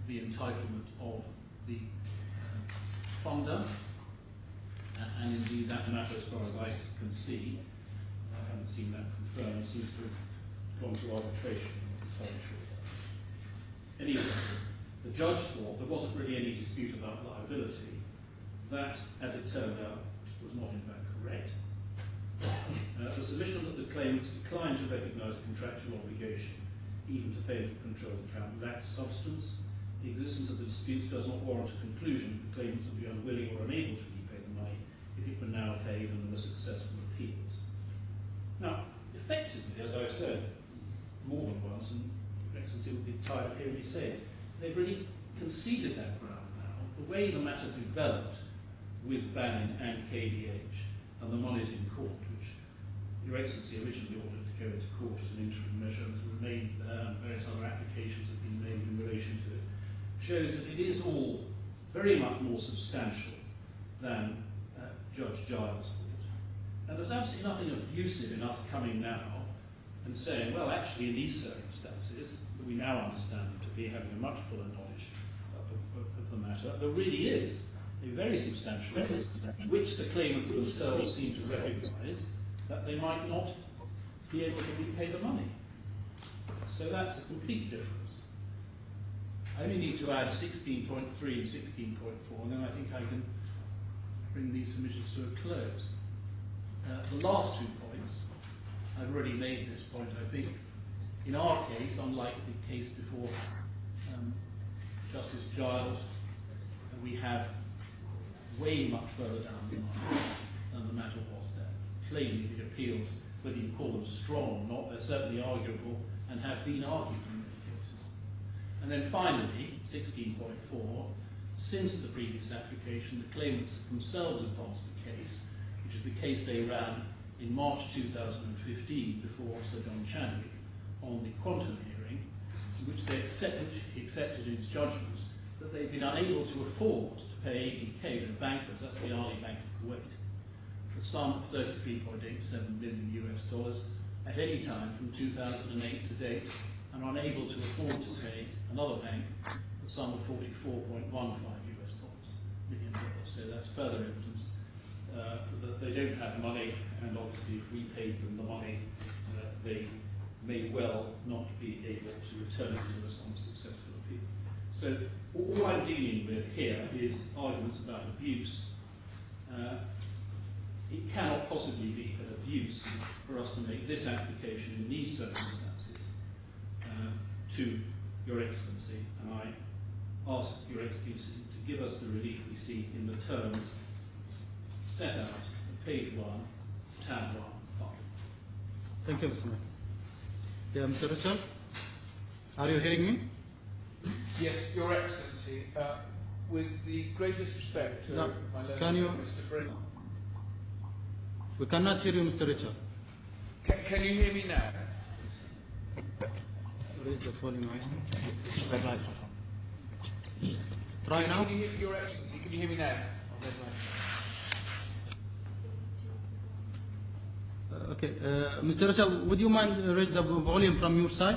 the entitlement of the funder, and indeed that matter, as far as I can see, I haven't seen that confirmed, seems to have gone to arbitration. Anyway, The judge thought there wasn't really any dispute about liability. That, as it turned out, was not in fact correct. The submission that the claimants declined to recognise a contractual obligation, even to pay into a controlled account, lacked substance. The existence of the disputes does not warrant a conclusion that the claimants would be unwilling or unable to repay the money if it were now paid and there were successful appeals. Now, effectively, as I've said more than once, and Your Excellency will be tired of hearing me say it, they've really conceded that ground now. The way the matter developed with Bannon and KBH and the monies in court, which Your Excellency originally ordered to go into court as an interim measure and has remained there, and various other applications have been made in relation to it, shows that it is all very much more substantial than Judge Giles thought. And there's absolutely nothing abusive in us coming now and saying, well, actually, in these circumstances, that we now understand them to be having a much fuller knowledge of the matter, there really is a very substantial risk, which the claimants themselves seem to recognise, that they might not be able to repay the money. So that's a complete difference. I only need to add 16.3 and 16.4, and then I think I can bring these submissions to a close. The last 2 points, I've already made this point, I think. In our case, unlike the case before Justice Giles, we have way much further down the line than the matter was there. Plainly, the appeals, whether you call them strong or not, they're certainly arguable and have been argued in many cases. And then finally, 16.4, since the previous application, the claimants themselves advanced the case, which is the case they ran in March 2015 before Sir John Chadwick on the quantum hearing, in which he accepted in his judgments that they'd been unable to afford to pay ABK, their bankers, that's the Ali Bank of Kuwait, the sum of $33.87 million US at any time from 2008 to date, and are unable to afford to pay another bank the sum of $44.15 million. So that's further evidence that they don't have money, and obviously if we paid them the money, they may well not be able to return it to us on a successful appeal. So all I'm dealing with here is arguments about abuse. It cannot possibly be an abuse for us to make this application in these circumstances to Your Excellency, and I ask Your Excellency to give us the relief we seek in the terms set out at page 1, tab 1. Thank you, Mr. Mayor. Yeah, Mr. Richard, are you hearing me? Yes, Your Excellency. With the greatest respect to No. my learned Can you? Mr. Brent. We cannot hear you, Mr. Richard. Can you hear me now? Raise the volume. Try now. Can you hear, Your Excellency, can you hear me now? Okay, Mr. Richard, would you mind raise the volume from your side?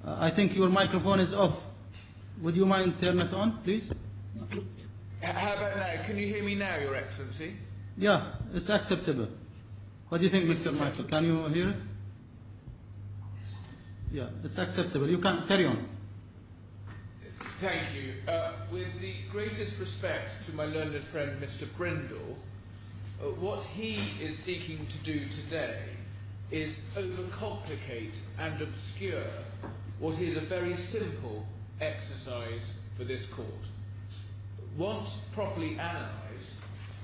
I think your microphone is off. Would you mind turn it on, please? How about now? Can you hear me now, Your Excellency? Yeah, it's acceptable. What do you think, Mr. Michael? Can you hear it? Yeah, it's acceptable. You can carry on. Thank you. With the greatest respect to my learned friend, Mr. Brindle, what he is seeking to do today is overcomplicate and obscure what is a very simple exercise for this court. Once properly analysed,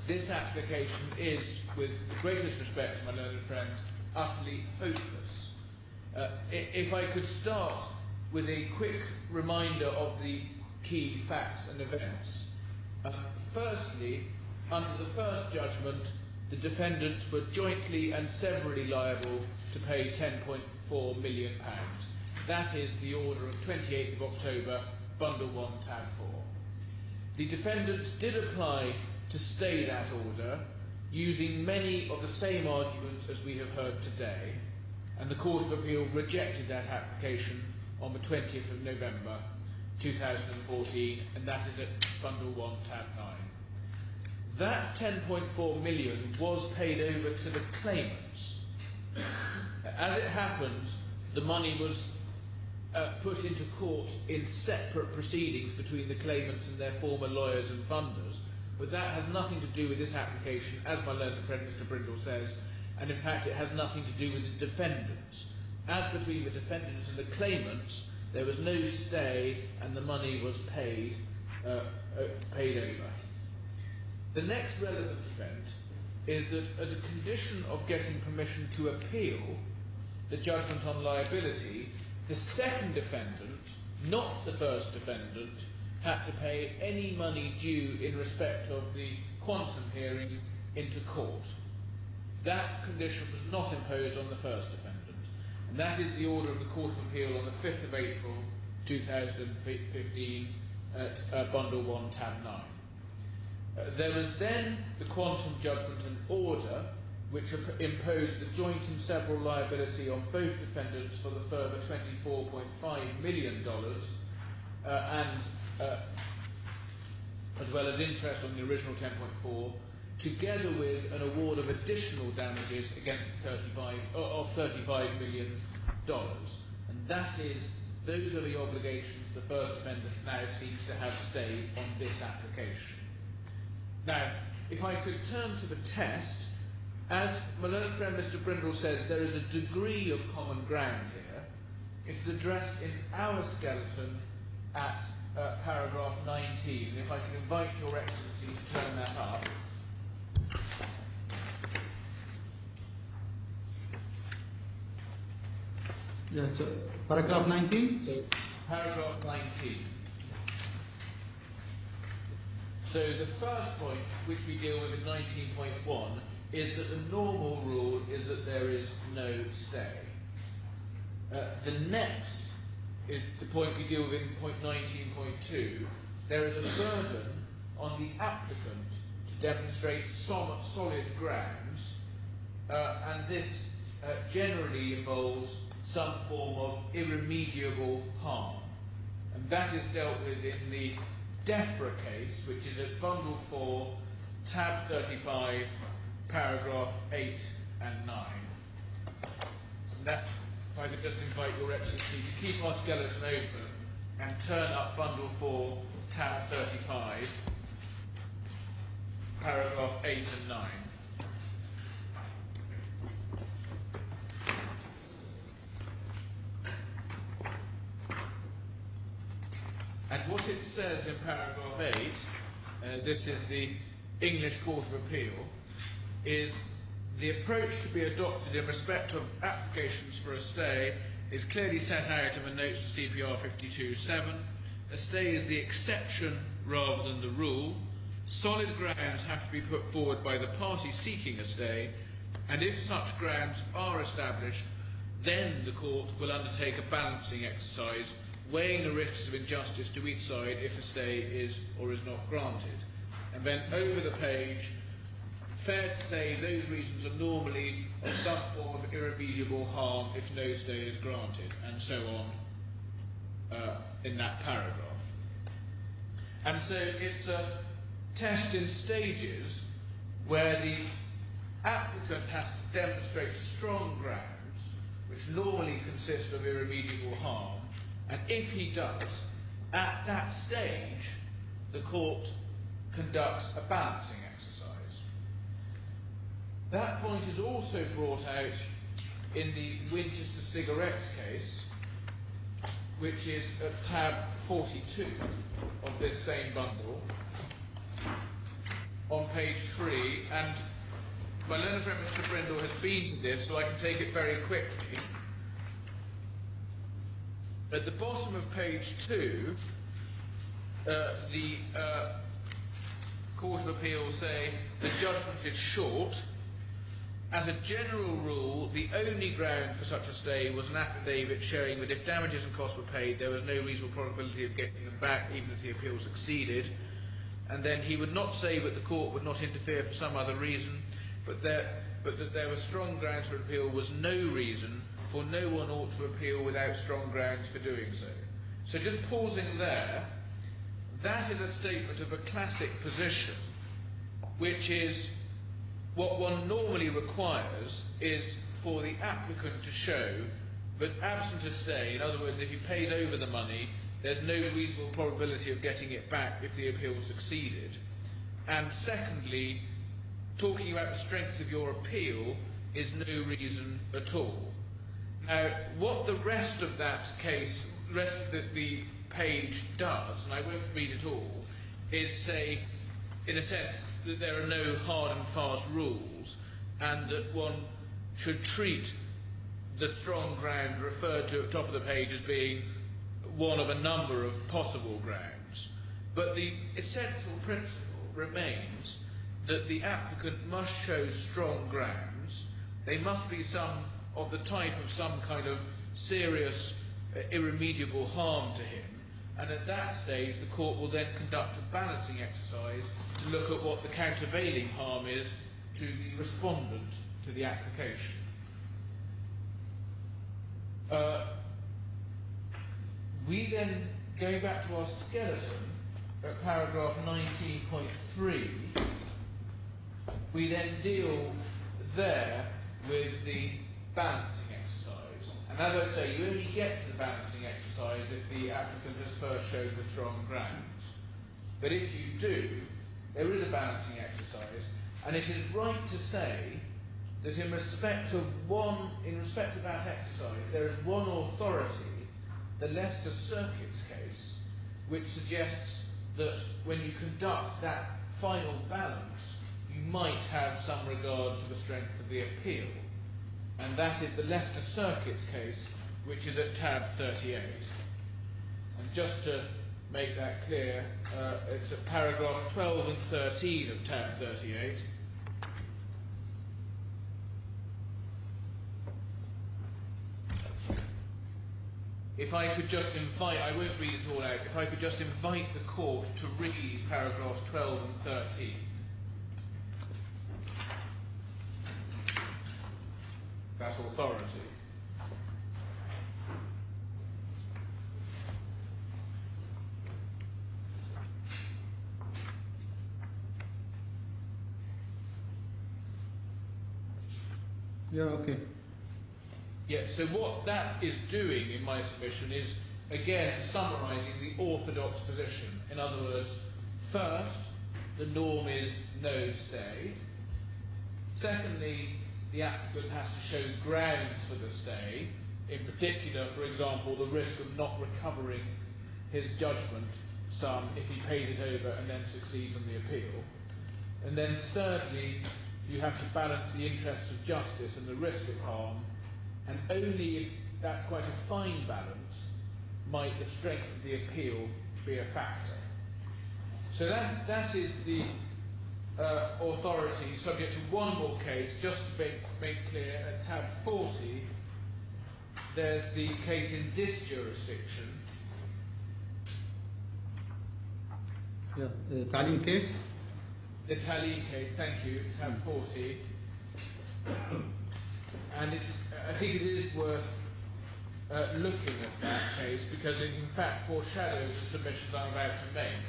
this application is, with the greatest respect to my learned friend, utterly hopeless. If I could start with a quick reminder of the key facts and events. Firstly, under the first judgment, the defendants were jointly and severally liable to pay £10.4 million. That is the order of 28th of October, Bundle 1, Tab 4. The defendants did apply to stay that order, using many of the same arguments as we have heard today, and the Court of Appeal rejected that application on the 20th of November 2014, and that is at Bundle 1, Tab 9. that 10.4 million was paid over to the claimants. As it happened, the money was put into court in separate proceedings between the claimants and their former lawyers and funders, but that has nothing to do with this application, as my learned friend Mr. Brindle says, and in fact it has nothing to do with the defendants. As between the defendants and the claimants, there was no stay and the money was paid over. The next relevant event is that as a condition of getting permission to appeal the judgment on liability, the second defendant, not the first defendant, had to pay any money due in respect of the quantum hearing into court. That condition was not imposed on the first defendant, and that is the order of the Court of Appeal on the 5th of April 2015 at Bundle 1, Tab 9. There was then the quantum judgment and order, which imposed the joint and several liability on both defendants for the further $24.5 million, and as well as interest on the original 10.4, together with an award of additional damages against $35 million. And those are the obligations the first defendant now seeks to have stayed on this application. Now, if I could turn to the test, as my learned friend Mr. Brindle says, there is a degree of common ground here. It's addressed in our skeleton at paragraph 19. And if I can invite Your Excellency to turn that up. Yeah, so paragraph 19? So, paragraph 19. So the first point, which we deal with in 19.1, is that the normal rule is that there is no stay. The next is the point we deal with in point 19.2. There is a burden on the applicant to demonstrate solid grounds, and this generally involves some form of irremediable harm. And that is dealt with in the DEFRA case, which is at Bundle 4, Tab 35, paragraph 8 and 9. And that, if I could just invite Your Excellency to keep our skeleton open and turn up Bundle 4, Tab 35, paragraph 8 and 9. And what it says in paragraph 8, this is the English Court of Appeal, is the approach to be adopted in respect of applications for a stay is clearly set out in the notes to CPR 52.7. A stay is the exception rather than the rule. Solid grounds have to be put forward by the party seeking a stay, and if such grounds are established, then the court will undertake a balancing exercise, weighing the risks of injustice to each side if a stay is or is not granted. And then over the page, fair to say those reasons are normally of some form of irremediable harm if no stay is granted, and so on in that paragraph. And so it's a test in stages where the applicant has to demonstrate strong grounds, which normally consist of irremediable harm, and if he does, at that stage, the court conducts a balancing exercise. That point is also brought out in the Winchester Cigarettes case, which is at tab 42 of this same bundle, on page 3, and my learned friend Mr. Brindle has been to this, so I can take it very quickly. At the bottom of page 2, the Court of Appeal say the judgment is short. As a general rule, the only ground for such a stay was an affidavit showing that if damages and costs were paid, there was no reasonable probability of getting them back, even if the appeal succeeded. And then he would not say that the court would not interfere for some other reason, but that there were strong grounds for appeal was no reason, for no one ought to appeal without strong grounds for doing so. So just pausing there, that is a statement of a classic position, which is what one normally requires is for the applicant to show that absent a stay, in other words, if he pays over the money, there's no reasonable probability of getting it back if the appeal succeeded. And secondly, talking about the strength of your appeal is no reason at all. Now, what the rest of that case, the rest of the page does, and I won't read it all, is say, in a sense, that there are no hard and fast rules, and that one should treat the strong ground referred to at the top of the page as being one of a number of possible grounds. But the essential principle remains that the applicant must show strong grounds. They must be some of the type of some kind of serious, irremediable harm to him. And at that stage, the court will then conduct a balancing exercise to look at what the countervailing harm is to the respondent to the application. We then, going back to our skeleton, at paragraph 19.3, we then deal there with the balancing exercise. And as I say, you only get to the balancing exercise if the applicant has first shown the strong grounds. But if you do, there is a balancing exercise, and it is right to say that in respect of that exercise, there is one authority, the Leicester Circuit's case, which suggests that when you conduct that final balance, you might have some regard to the strength of the appeal. And that is the Leicester Circuit's case, which is at tab 38. And just to make that clear, it's at paragraph 12 and 13 of tab 38. If I could just invite, I won't read it all out, if I could just invite the court to read paragraphs 12 and 13. That authority. Yeah, okay. Yeah, so what that is doing in my submission is, again, summarising the orthodox position. In other words, first, the norm is no stay. Secondly, the applicant has to show grounds for the stay, in particular, for example, the risk of not recovering his judgment sum if he pays it over and then succeeds on the appeal. And then thirdly, you have to balance the interests of justice and the risk of harm, and only if that's quite a fine balance might the strength of the appeal be a factor. So that is the authority subject to one more case. Just to make clear, at tab 40 there's the case in this jurisdiction. Yeah, Talim case. The Talim case, thank you, tab 40. And I think it is worth looking at that case because it in fact foreshadows the submissions I'm about to make.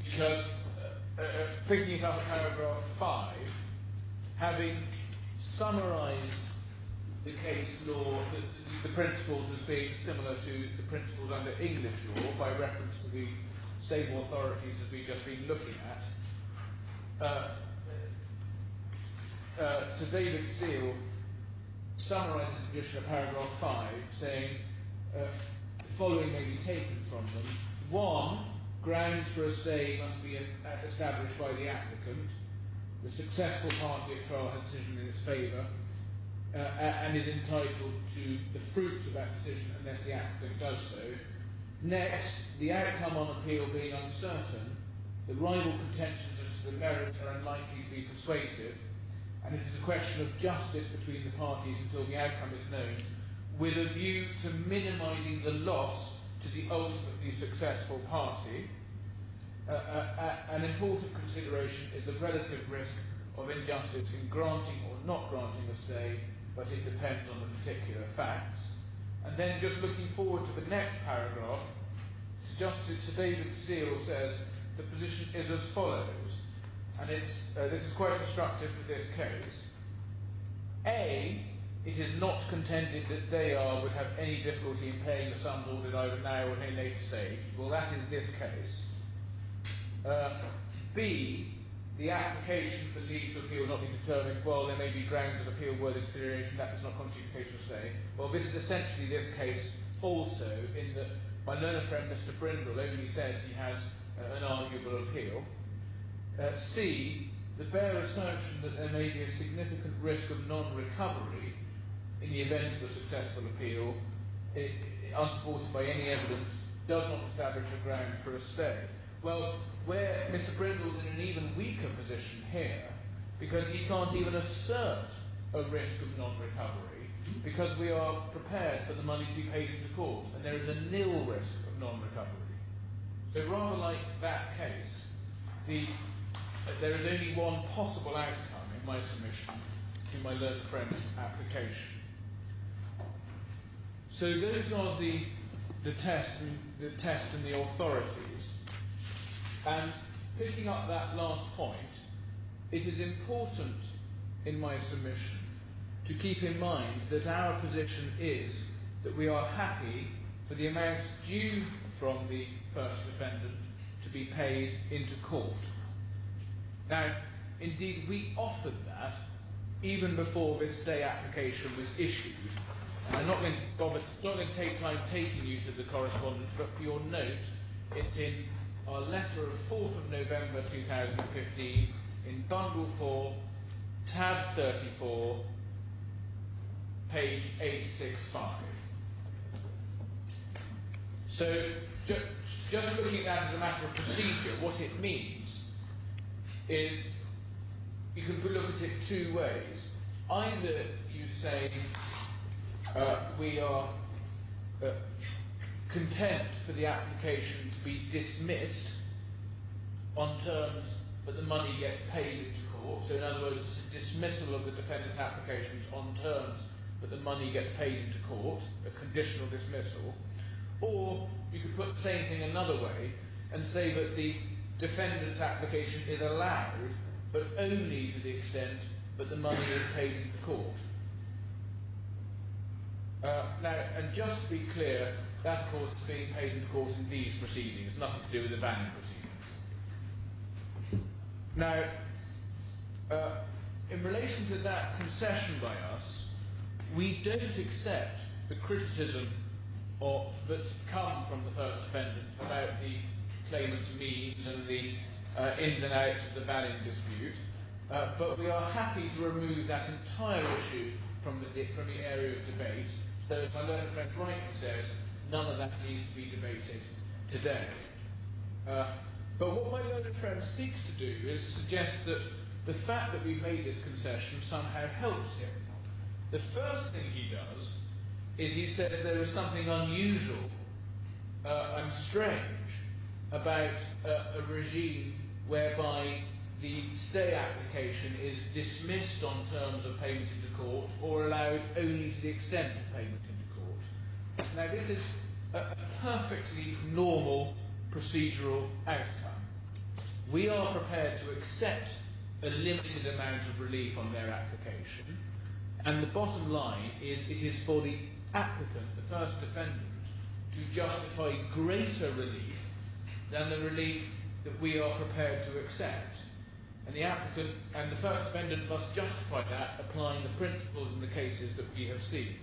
Because picking it up at paragraph 5, having summarised the case law, the principles as being similar to the principles under English law by reference to the same authorities as we've just been looking at, Sir David Steele summarises the position of paragraph 5, saying the following may be taken from them. 1, grounds for a stay must be established by the applicant. The successful party at trial has a decision in its favour and is entitled to the fruits of that decision unless the applicant does so. Next, the outcome on appeal being uncertain, the rival contentions as to the merits are unlikely to be persuasive, and it is a question of justice between the parties until the outcome is known, with a view to minimising the loss to the ultimately successful party. An important consideration is the relative risk of injustice in granting or not granting a stay, but it depends on the particular facts. And then just looking forward to the next paragraph, Justice Sir David Steele says, the position is as follows, and this is quite instructive for this case. A, it is not contended that they would have any difficulty in paying the sums ordered either now or at any later stage. Well, that is this case. B, the application for leave to appeal not being determined, well, there may be grounds of appeal worthy consideration, that does not constitute a case of stay. Well, this is essentially this case also, in that my learned friend Mr. Brindle only says he has an arguable appeal. C, the bare assertion that there may be a significant risk of non-recovery in the event of a successful appeal, unsupported by any evidence, does not establish a ground for a stay. Well, where Mr. Brindle's in an even weaker position here, because he can't even assert a risk of non-recovery, because we are prepared for the money to be paid into court, and there is a nil risk of non-recovery. So rather like that case, there is only one possible outcome in my submission to my learned friend's application. So those are the test and the authorities. And picking up that last point, it is important in my submission to keep in mind that our position is that we are happy for the amount due from the first defendant to be paid into court. Now, indeed, we offered that even before this stay application was issued. And I'm not going to take time taking you to the correspondence, but for your note, it's in our letter of 4th of November 2015 in Bundle 4, tab 34, page 865. So, just looking at that as a matter of procedure, what it means is you can look at it two ways. Either you say we are content for the application to be dismissed on terms that the money gets paid into court. So in other words, it's a dismissal of the defendant's applications on terms that the money gets paid into court, a conditional dismissal. Or you could put the same thing another way and say that the defendant's application is allowed, but only to the extent that the money is paid into court. Now, and just to be clear, that of course is being paid into court in these proceedings, nothing to do with the banning proceedings. Now, in relation to that concession by us, we don't accept the criticism that's come from the first defendant about the claimant's means and the ins and outs of the banning dispute, but we are happy to remove that entire issue from the area of debate. So as my learned friend rightly says, none of that needs to be debated today. But what my learned friend seeks to do is suggest that the fact that we've made this concession somehow helps him. The first thing he does is he says there is something unusual and strange about a regime whereby the stay application is dismissed on terms of payment into court or allowed only to the extent of payment into court. Now this is a perfectly normal procedural outcome. We are prepared to accept a limited amount of relief on their application, and the bottom line is it is for the applicant, the first defendant, to justify greater relief than the relief that we are prepared to accept. And the applicant and the first defendant must justify that applying the principles in the cases that we have seen.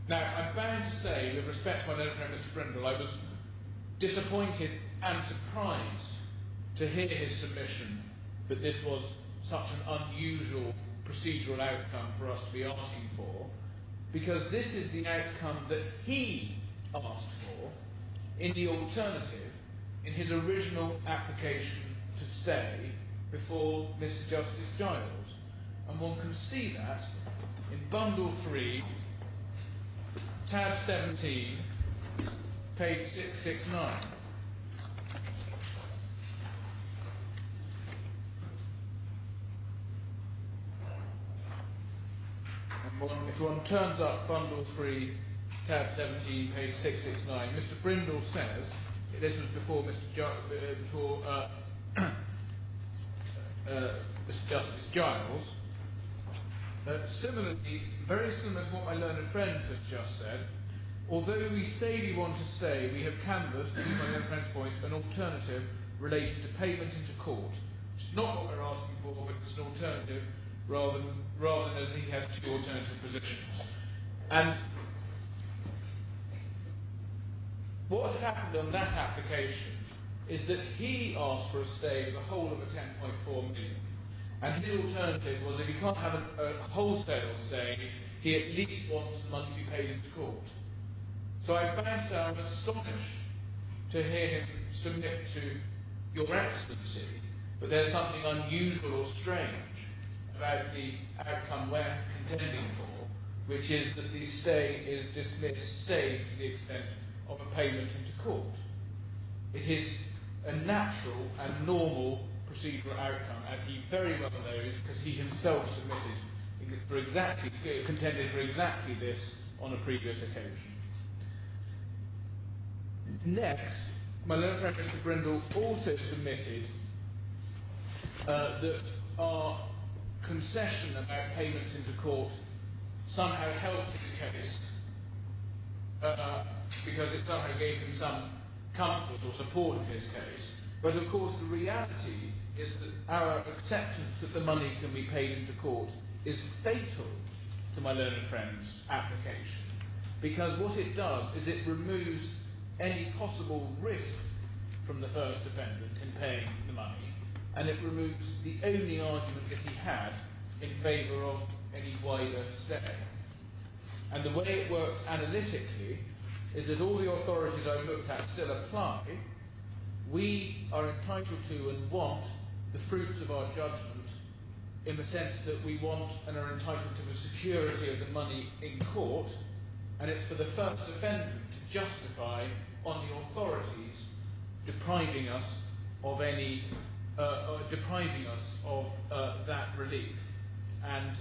Now, I'm bound to say, with respect to my learned friend Mr. Brindle, I was disappointed and surprised to hear his submission that this was such an unusual procedural outcome for us to be asking for, because this is the outcome that he asked for in the alternative in his original application to stay before Mr. Justice Giles. And one can see that in Bundle 3, tab 17, page 669. If one turns up Bundle 3, tab 17, page 669, Mr. Brindle says, this was before Mr. Justice Giles. Similarly, very similar to what my learned friend has just said, although we say we want to stay, we have canvassed, to use my learned friend's point, an alternative related to payment into court. It's not what we're asking for, but it's an alternative rather than as he has two alternative positions. And what happened on that application is that he asked for a stay of the whole of a 10.4 million. And his alternative was if he can't have a wholesale stay, he at least wants the money to be paid into court. So I bound to say I'm astonished to hear him submit to Your Excellency, but there's something unusual or strange about the outcome we're contending for, which is that the stay is dismissed save to the extent of a payment into court. It is a natural and normal procedural outcome, as he very well knows, because he himself contended for exactly this on a previous occasion. Next, my learned friend Mr. Brindle also submitted that our concession about payments into court somehow helped his case because it somehow gave him some comfort or support in his case. But of course the reality is that our acceptance that the money can be paid into court is fatal to my learned friend's application, because what it does is it removes any possible risk from the first defendant in paying the money, and it removes the only argument that he had in favour of any wider stay. And the way it works analytically is that all the authorities I've looked at still apply. We are entitled to and want the fruits of our judgment in the sense that we want and are entitled to the security of the money in court, and it's for the first defendant to justify on the authorities depriving us of that relief and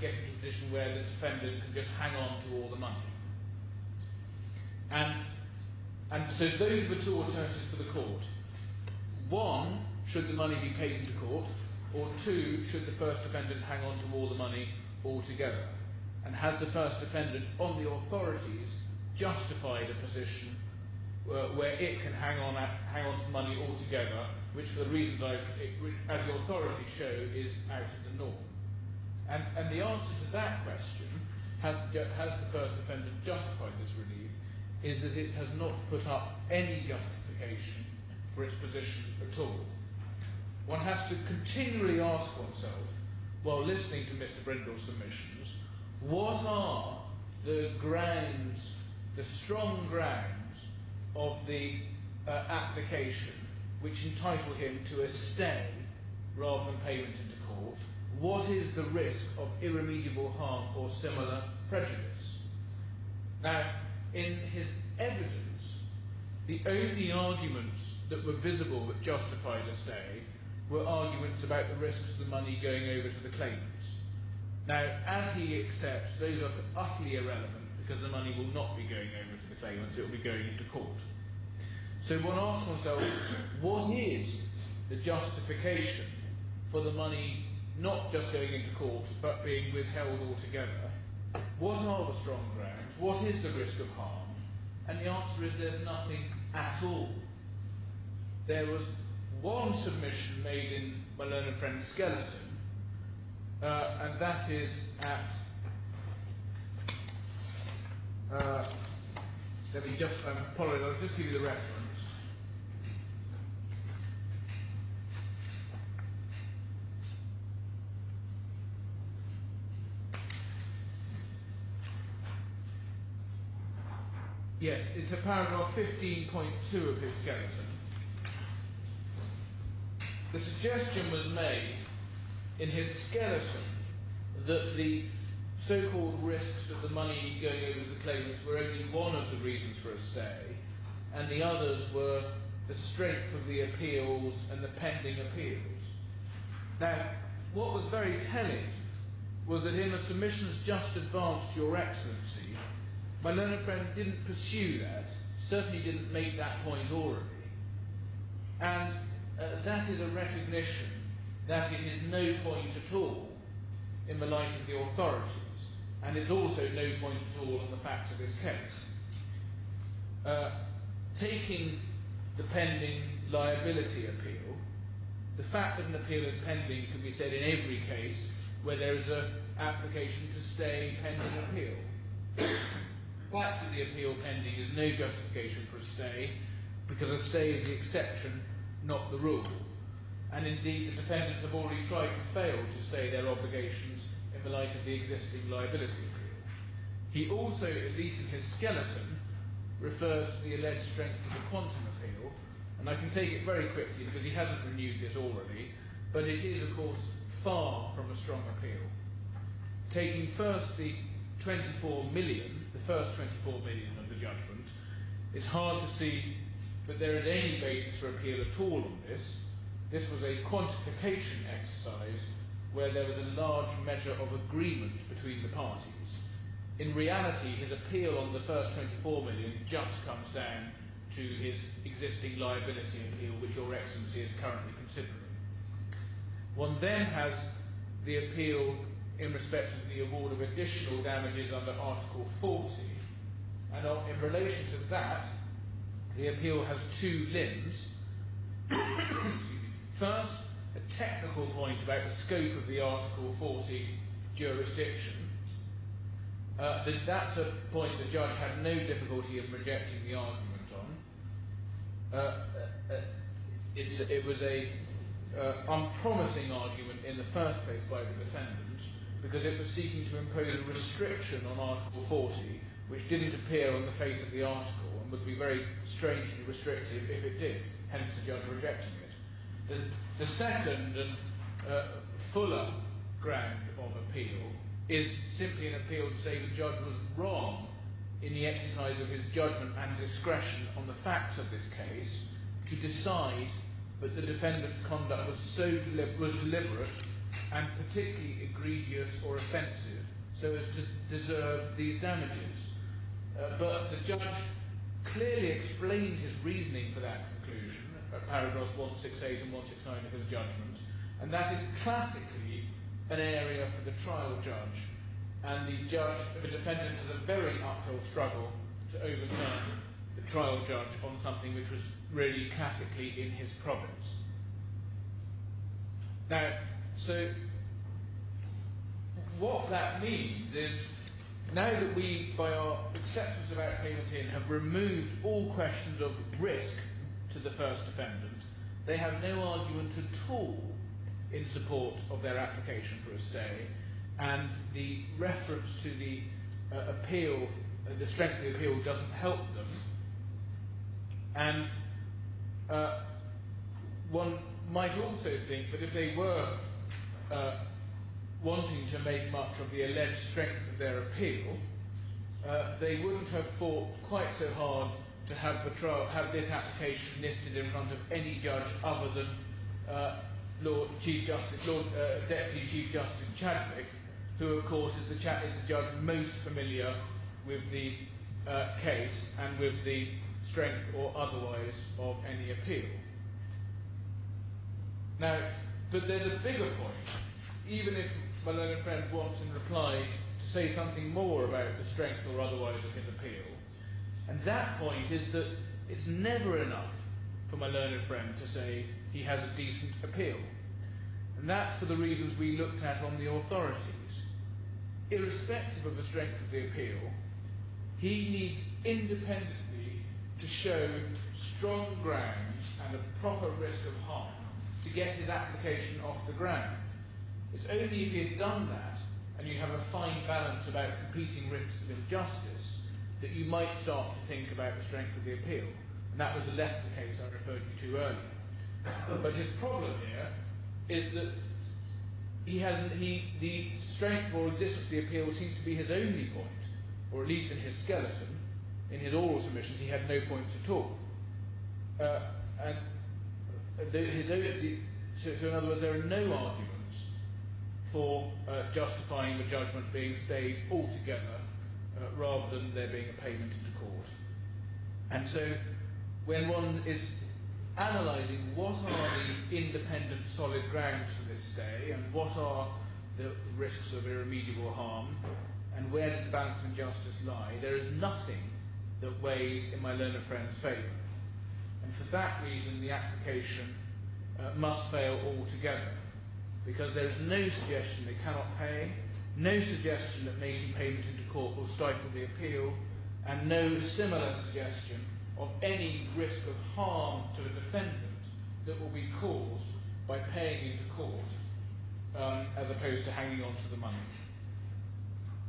getting to a position where the defendant can just hang on to all the money. And so those are the two alternatives for the court. One, should the money be paid into court, or two, should the first defendant hang on to all the money altogether? And has the first defendant on the authorities justified a position where it can hang on to the money altogether, which for the reasons as the authorities show, is out of the norm? And the answer to that question, has the first defendant justified this relief, is that it has not put up any justification for its position at all. One has to continually ask oneself, while listening to Mr. Brindle's submissions, what are the grounds, the strong grounds of the application which entitle him to a stay rather than payment into court? What is the risk of irremediable harm or similar prejudice? Now, in his evidence, the only arguments that were visible that justified a stay were arguments about the risks of the money going over to the claimants. Now, as he accepts, those are utterly irrelevant because the money will not be going over to the claimants, it will be going into court. So one asks oneself, what is the justification for the money not just going into court but being withheld altogether? What are the strong grounds? What is the risk of harm? And the answer is there's nothing at all. There was one submission made in my learned friend's skeleton, and that is at let me just apologize, I'll just give you the reference. Yes, it's a paragraph 15.2 of his skeleton. The suggestion was made in his skeleton that the so-called risks of the money going over to the claimants were only one of the reasons for a stay, and the others were the strength of the appeals and the pending appeals. Now, what was very telling was that in the submissions just advanced to Your Excellency, my learned friend didn't pursue that, certainly didn't make that point orally. And that is a recognition that it is no point at all in the light of the authorities, and it's also no point at all on the facts of this case. Taking the pending liability appeal, the fact that an appeal is pending can be said in every case where there is an application to stay pending appeal. The fact of the appeal pending is no justification for a stay, because a stay is the exception, not the rule. And indeed, the defendants have already tried and failed to stay their obligations in the light of the existing liability appeal. He also, at least in his skeleton, refers to the alleged strength of the quantum appeal, and I can take it very quickly because he hasn't renewed this already, but it is, of course, far from a strong appeal. Taking first the 24 million, the first 24 million of the judgment, it's hard to see that there is any basis for appeal at all on this. This was a quantification exercise where there was a large measure of agreement between the parties. In reality, his appeal on the first 24 million just comes down to his existing liability appeal, which Your Excellency is currently considering. One then has the appeal in respect of the award of additional damages under Article 40, and in relation to that, the appeal has two limbs. First, a technical point about the scope of the Article 40 jurisdiction. That's a point the judge had no difficulty in rejecting the argument on. It was a unpromising argument in the first place by the defendant, because it was seeking to impose a restriction on Article 40, which didn't appear on the face of the article and would be very strangely restrictive if it did, hence the judge rejecting it. The second and fuller ground of appeal is simply an appeal to say the judge was wrong in the exercise of his judgment and discretion on the facts of this case to decide that the defendant's conduct was deliberate and particularly egregious or offensive so as to deserve these damages. But the judge clearly explained his reasoning for that conclusion at paragraphs 168 and 169 of his judgment, and that is classically an area for the trial judge, and the defendant has a very uphill struggle to overturn the trial judge on something which was really classically in his province. Now, so what that means is, now that we, by our acceptance of our payment in, have removed all questions of risk to the first defendant, they have no argument at all in support of their application for a stay, and the reference to the appeal, the strength of the appeal, doesn't help them. And one might also think that if they were wanting to make much of the alleged strength of their appeal, they wouldn't have fought quite so hard to have this application listed in front of any judge other than Deputy Chief Justice Chadwick, who of course is the judge most familiar with the case and with the strength or otherwise of any appeal. Now, but there's a bigger point. Even if my learned friend wants in reply to say something more about the strength or otherwise of his appeal, and that point is that it's never enough for my learned friend to say he has a decent appeal. And that's for the reasons we looked at on the authorities. Irrespective of the strength of the appeal, he needs independently to show strong grounds and a proper risk of harm to get his application off the ground. It's only if he had done that, and you have a fine balance about competing risks of injustice, that you might start to think about the strength of the appeal. And that was the Leicester case I referred you to earlier. But his problem here is that the strength or existence of the appeal seems to be his only point, or at least in his skeleton. In his oral submissions, he had no points at all. So in other words, there are no arguments for justifying the judgment being stayed altogether, rather than there being a payment into court. And so when one is analysing what are the independent solid grounds for this stay and what are the risks of irremediable harm and where does the balance of injustice lie, there is nothing that weighs in my learned friend's favour. And for that reason the application must fail altogether, because there is no suggestion they cannot pay, no suggestion that making payment into court will stifle the appeal, and no similar suggestion of any risk of harm to a defendant that will be caused by paying into court as opposed to hanging on to the money.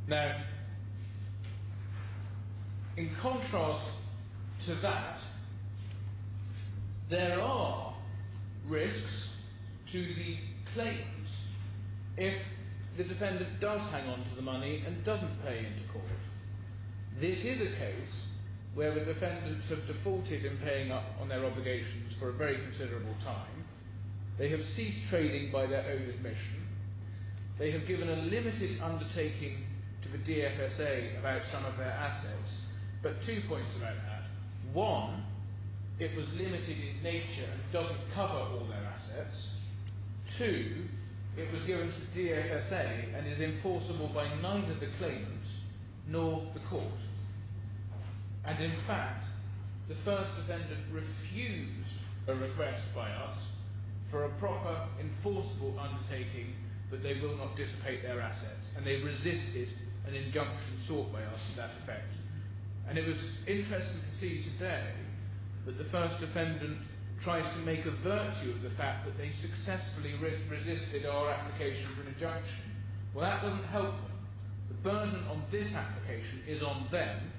Now, in contrast to that, there are risks to the claimant if the defendant does hang on to the money and doesn't pay into court. This is a case where the defendants have defaulted in paying up on their obligations for a very considerable time. They have ceased trading by their own admission. They have given a limited undertaking to the DFSA about some of their assets, but 2 points about that. One, it was limited in nature and doesn't cover all their assets. Two, it was given to the DFSA and is enforceable by neither the claimant nor the court. And in fact, the first defendant refused a request by us for a proper enforceable undertaking that they will not dissipate their assets, and they resisted an injunction sought by us to that effect. And it was interesting to see today that the first defendant tries to make a virtue of the fact that they successfully resisted our application for an injunction. Well, that doesn't help them. The burden on this application is on them.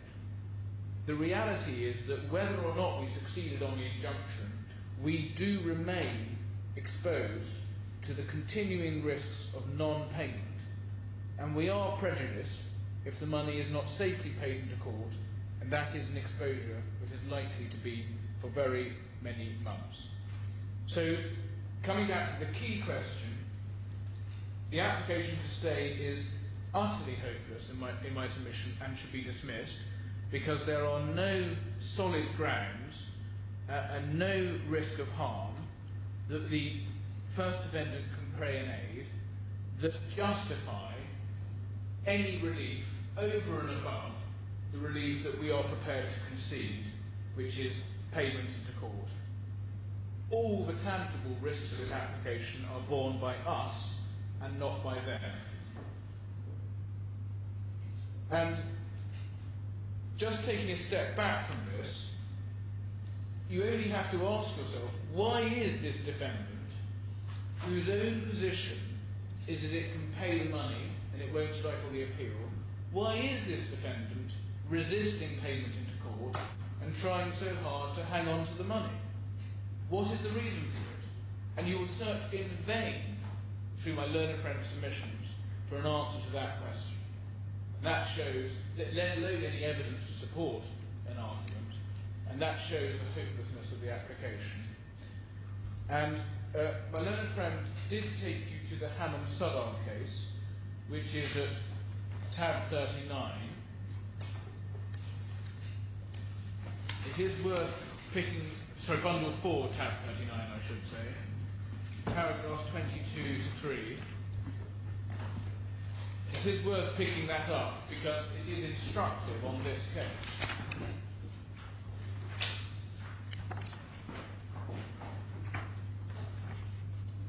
The reality is that whether or not we succeeded on the injunction, we do remain exposed to the continuing risks of non-payment. And we are prejudiced if the money is not safely paid into court, and that is an exposure that is likely to be for very many months. So, coming back to the key question, the application to stay is utterly hopeless in my submission and should be dismissed, because there are no solid grounds and no risk of harm that the first defendant can pray and aid that justify any relief over and above the relief that we are prepared to concede, which is payment into court. All the tangible risks of this application are borne by us and not by them. And just taking a step back from this, you only have to ask yourself, why is this defendant, whose own position is that it can pay the money and it won't stifle the appeal, why is this defendant resisting payment into court and trying so hard to hang on to the money? What is the reason for it? And you will search in vain through my learned friend's submissions for an answer to that question. And that shows, let alone any evidence to support an argument, and that shows the hopelessness of the application. And my learned friend did take you to the Hamad case, which is at tab 39. It is worth picking, bundle 4, tab 39, I should say, paragraphs 22 to 3. It is worth picking that up because it is instructive on this case.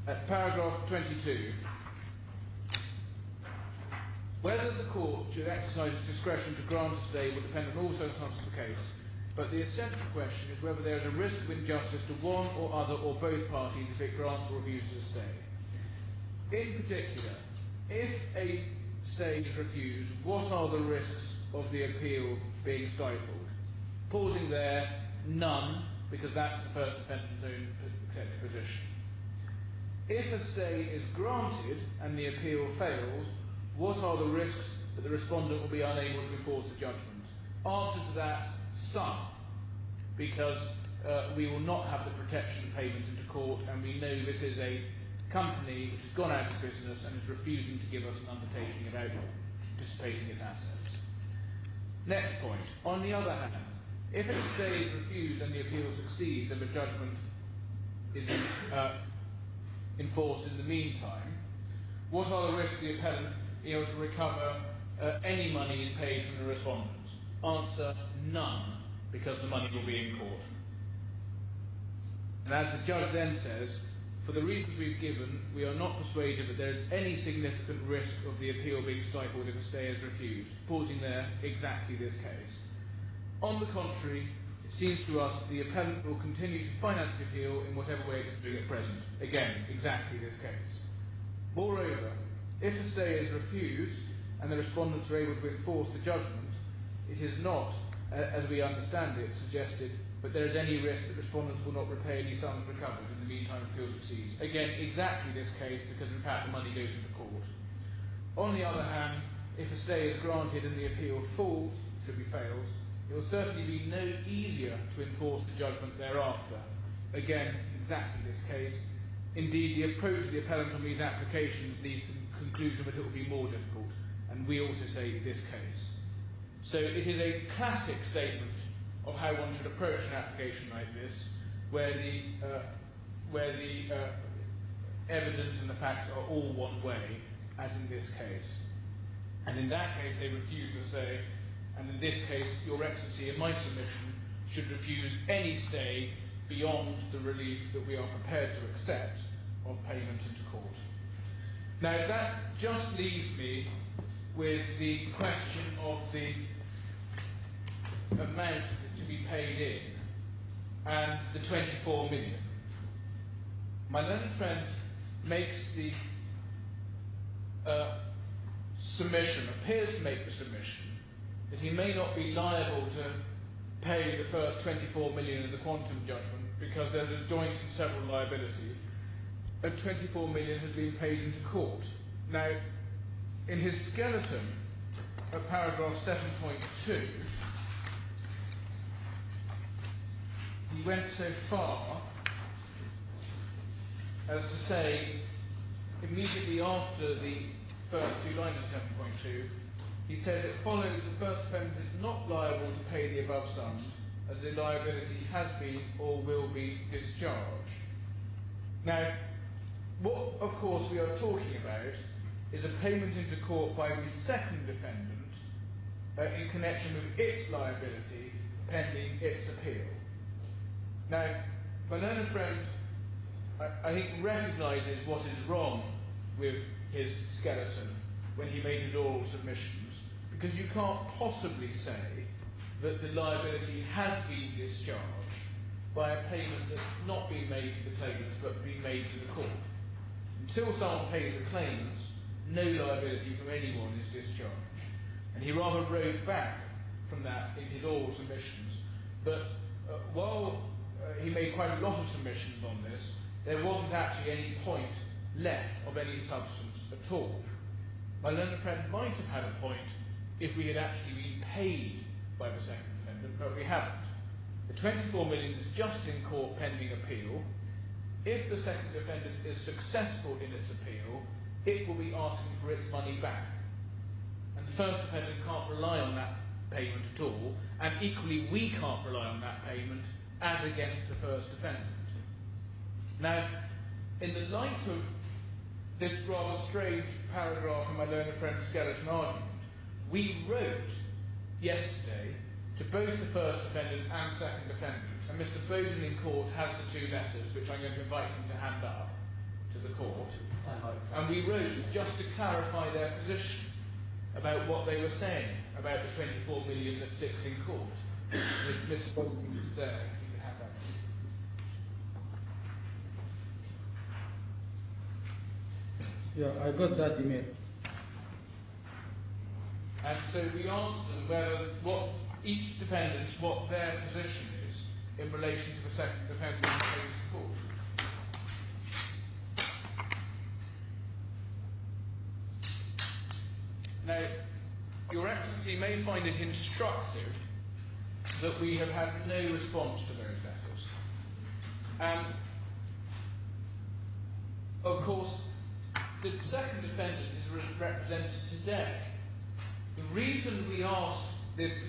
At paragraph 22, whether the court should exercise its discretion to grant a stay will depend on all circumstances of the case, but the essential question is whether there is a risk of injustice to one or other or both parties if it grants or refuses a stay. In particular, if a stay is refused, what are the risks of the appeal being stifled? Pausing there, none, because that's the first defendant's own accepted position. If a stay is granted and the appeal fails, what are the risks that the respondent will be unable to enforce the judgment? Answer to that, some, because we will not have the protection of payment into court, and we know this is a company which has gone out of business and is refusing to give us an undertaking about dissipating its assets. Next point. On the other hand, If a stay is refused and the appeal succeeds and the judgment is enforced in the meantime, what are the risks the appellant being able to recover any money is paid from the respondent? Answer, none, because the money will be in court. And as the judge then says, for the reasons we've given, we are not persuaded that there is any significant risk of the appeal being stifled if a stay is refused. Pausing there, exactly this case. On the contrary, it seems to us that the appellant will continue to finance the appeal in whatever way it is doing at present. Again, exactly this case. Moreover, if a stay is refused and the respondents are able to enforce the judgment, it is not, as we understand it, suggested that there is any risk that respondents will not repay any sums recovered in the meantime appeal succeeds. Again, exactly this case, because in fact the money goes into court. On the other hand, if a stay is granted and the appeal falls, should be fails, it will certainly be no easier to enforce the judgment thereafter. Again, exactly this case. Indeed, the approach of the appellant on these applications leads to the conclusion that it will be more difficult, and we also say this case. So it is a classic statement of how one should approach an application like this, where the evidence and the facts are all one way, as in this case. And in that case, they refuse to stay, and in this case, Your Excellency, in my submission, should refuse any stay beyond the relief that we are prepared to accept of payment into court. Now, that just leaves me with the question of the amount to be paid in and the 24 million. My learned friend makes the submission, appears to make the submission, that he may not be liable to pay the first 24 million in the quantum judgment because there's a joint and several liability, and 24 million has been paid into court. Now, in his skeleton, at paragraph 7.2, he went so far as to say, immediately after the first two lines of 7.2, he says it follows the first defendant is not liable to pay the above sums as the liability has been or will be discharged. Now, what of course we are talking about is a payment into court by the second defendant in connection with its liability pending its appeal. Now, my learned friend, I think, recognises what is wrong with his skeleton when he made his oral submissions, because you can't possibly say that the liability has been discharged by a payment that's not been made to the claimants but been made to the court. Until someone pays the claimants, no liability from anyone is discharged. And he rather rode back from that in his oral submissions, but while he made quite a lot of submissions on this, there wasn't actually any point left of any substance at all. My learned friend might have had a point if we had actually been paid by the second defendant, but we haven't. The 24 million is just in court pending appeal. If the second defendant is successful in its appeal, it will be asking for its money back. And the first defendant can't rely on that payment at all, and equally we can't rely on that payment as against the first defendant. Now, in the light of this rather strange paragraph in my learned friend's skeleton argument, we wrote yesterday to both the first defendant and second defendant, and Mr. Bowden in court has the two letters, which I'm going to invite him to hand up to the court. And we wrote just to clarify their position about what they were saying about the 24 million that sits in court. If Mr. Bowden was there, if you could have that. Yeah, I got that email. And so we asked them whether what each defendant, what their position is in relation to the second defendant in the court. Now, Your Excellency may find it instructive that we have had no response to those letters. And, of course, the second defendant is represented today. The reason we asked this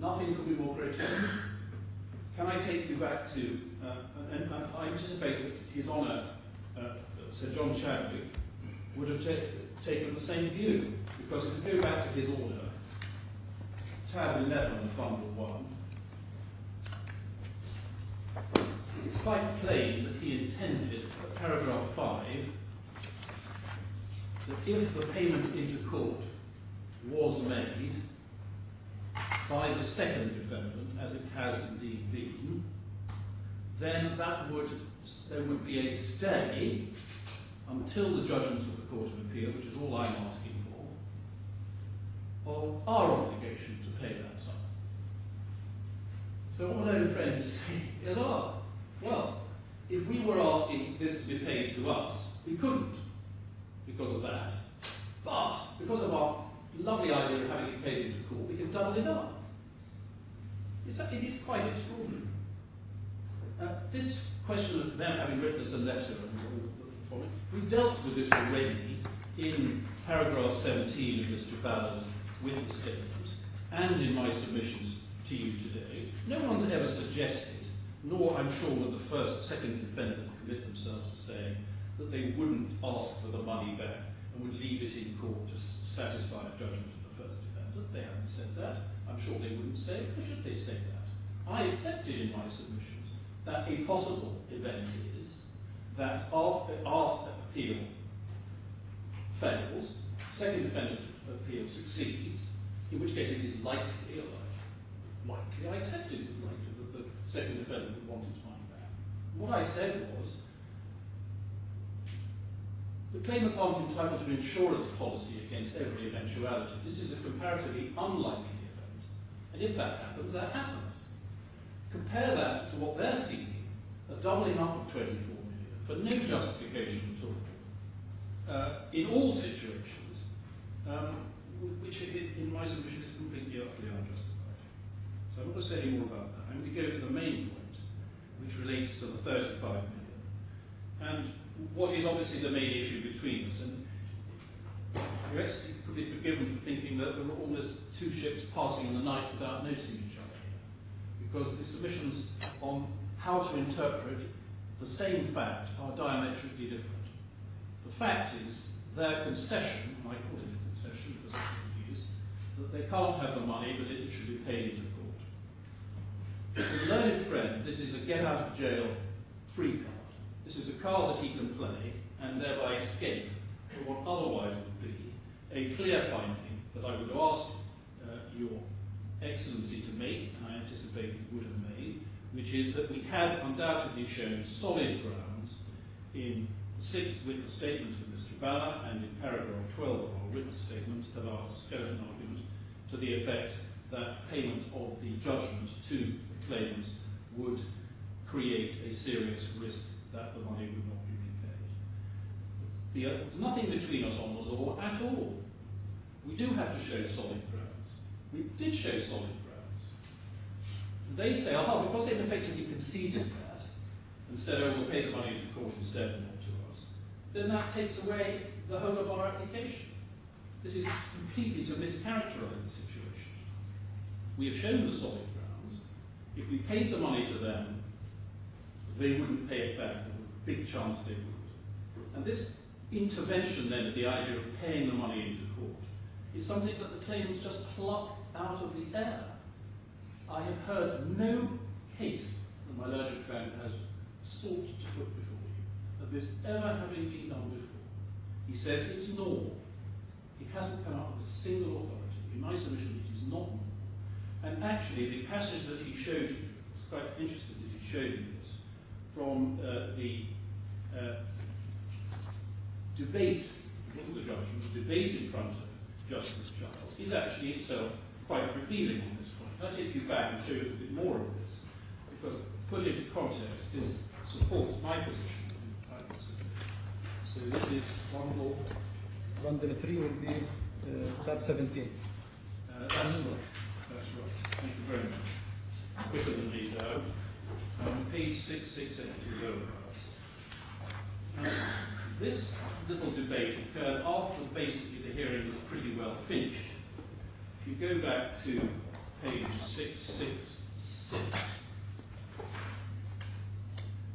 Nothing could be more grotesque. Can I take you back to, and I anticipate that His Honour, Sir John Chadwick, would have taken the same view, because if we go back to his order, tab 11 of bundle 1, it's quite plain that he intended, paragraph 5, that if the payment into court was made by the second defendant, as it has indeed been, then there would be a stay until the judgments of the Court of Appeal, which is all I'm asking for, of our obligation to pay that sum. So what my own friend is saying is, well, if we were asking this to be paid to us, we couldn't because of that. But because of our lovely idea of having it paid into court, we can double it up. It is quite extraordinary. This question of them having written us a letter and all, we dealt with this already in paragraph 17 of Mr. Ballard's witness statement and in my submissions to you today. No one's ever suggested, nor I'm sure would the second defendant commit themselves to saying that they wouldn't ask for the money back and would leave it in court to satisfy a judgment of the first defendant. They haven't said that. I'm sure they wouldn't say it. Why should they say that? I accepted in my submissions that a possible event is that our appeal fails, second defendant appeal succeeds, in which case it is likely, I accepted it was likely that the second defendant would want its money back. What I said was, the claimants aren't entitled to an insurance policy against every eventuality. This is a comparatively unlikely event. And if that happens, that happens. Compare that to what they're seeking, a doubling up of 24 million, for no justification at all, in all situations, which in my submission is completely utterly unjustified. So I'm not going to say any more about that. I'm going to go to the main point, which relates to the 35 million. And what is obviously the main issue between us. And the rest could be forgiven for thinking that there were almost two ships passing in the night without noticing each other here. Because the submissions on how to interpret the same fact are diametrically different. The fact is, their concession, and I call it a concession because I'm confused, that they can't have the money, but it should be paid into court. For the learned friend, this is a get-out-of-jail free card. This is a card that he can play and thereby escape from what otherwise would be a clear finding that I would ask Your Excellency to make, and I anticipate you would have made, which is that we have undoubtedly shown solid grounds in the 6th witness statement of Mr. Ballard and in paragraph 12 of our witness statement of our skeleton argument to the effect that payment of the judgment to the claimants would create a serious risk that the money would not be repaid. There's nothing between us on the law at all. We do have to show solid grounds. We did show solid grounds. And they say, because they've effectively conceded that and said, we'll pay the money to court instead and not to us, then that takes away the whole of our application. This is completely to mischaracterize the situation. We have shown the solid grounds. If we paid the money to them, they wouldn't pay it back. There's a big chance they would. And this intervention then of the idea of paying the money into court is something that the claimants just pluck out of the air. I have heard no case that my learned friend has sought to put before you of this ever having been done before. He says it's normal. He hasn't come up with a single authority. In my submission, it is not normal. And actually, the passage that he showed you, I was quite interested that he showed you this, from the debate, it wasn't the judgment, the debate in front of Justice Charles, is actually itself quite revealing on this point. I'll take you back and show you a bit more of this, because put into context, this supports my position. So this is bundle. Bundle 3 will be tab 17. That's right. That's right. Thank you very much. Quicker than me, though. Page 668, lower parts. This little debate occurred after basically the hearing was pretty well finished. If you go back to page 666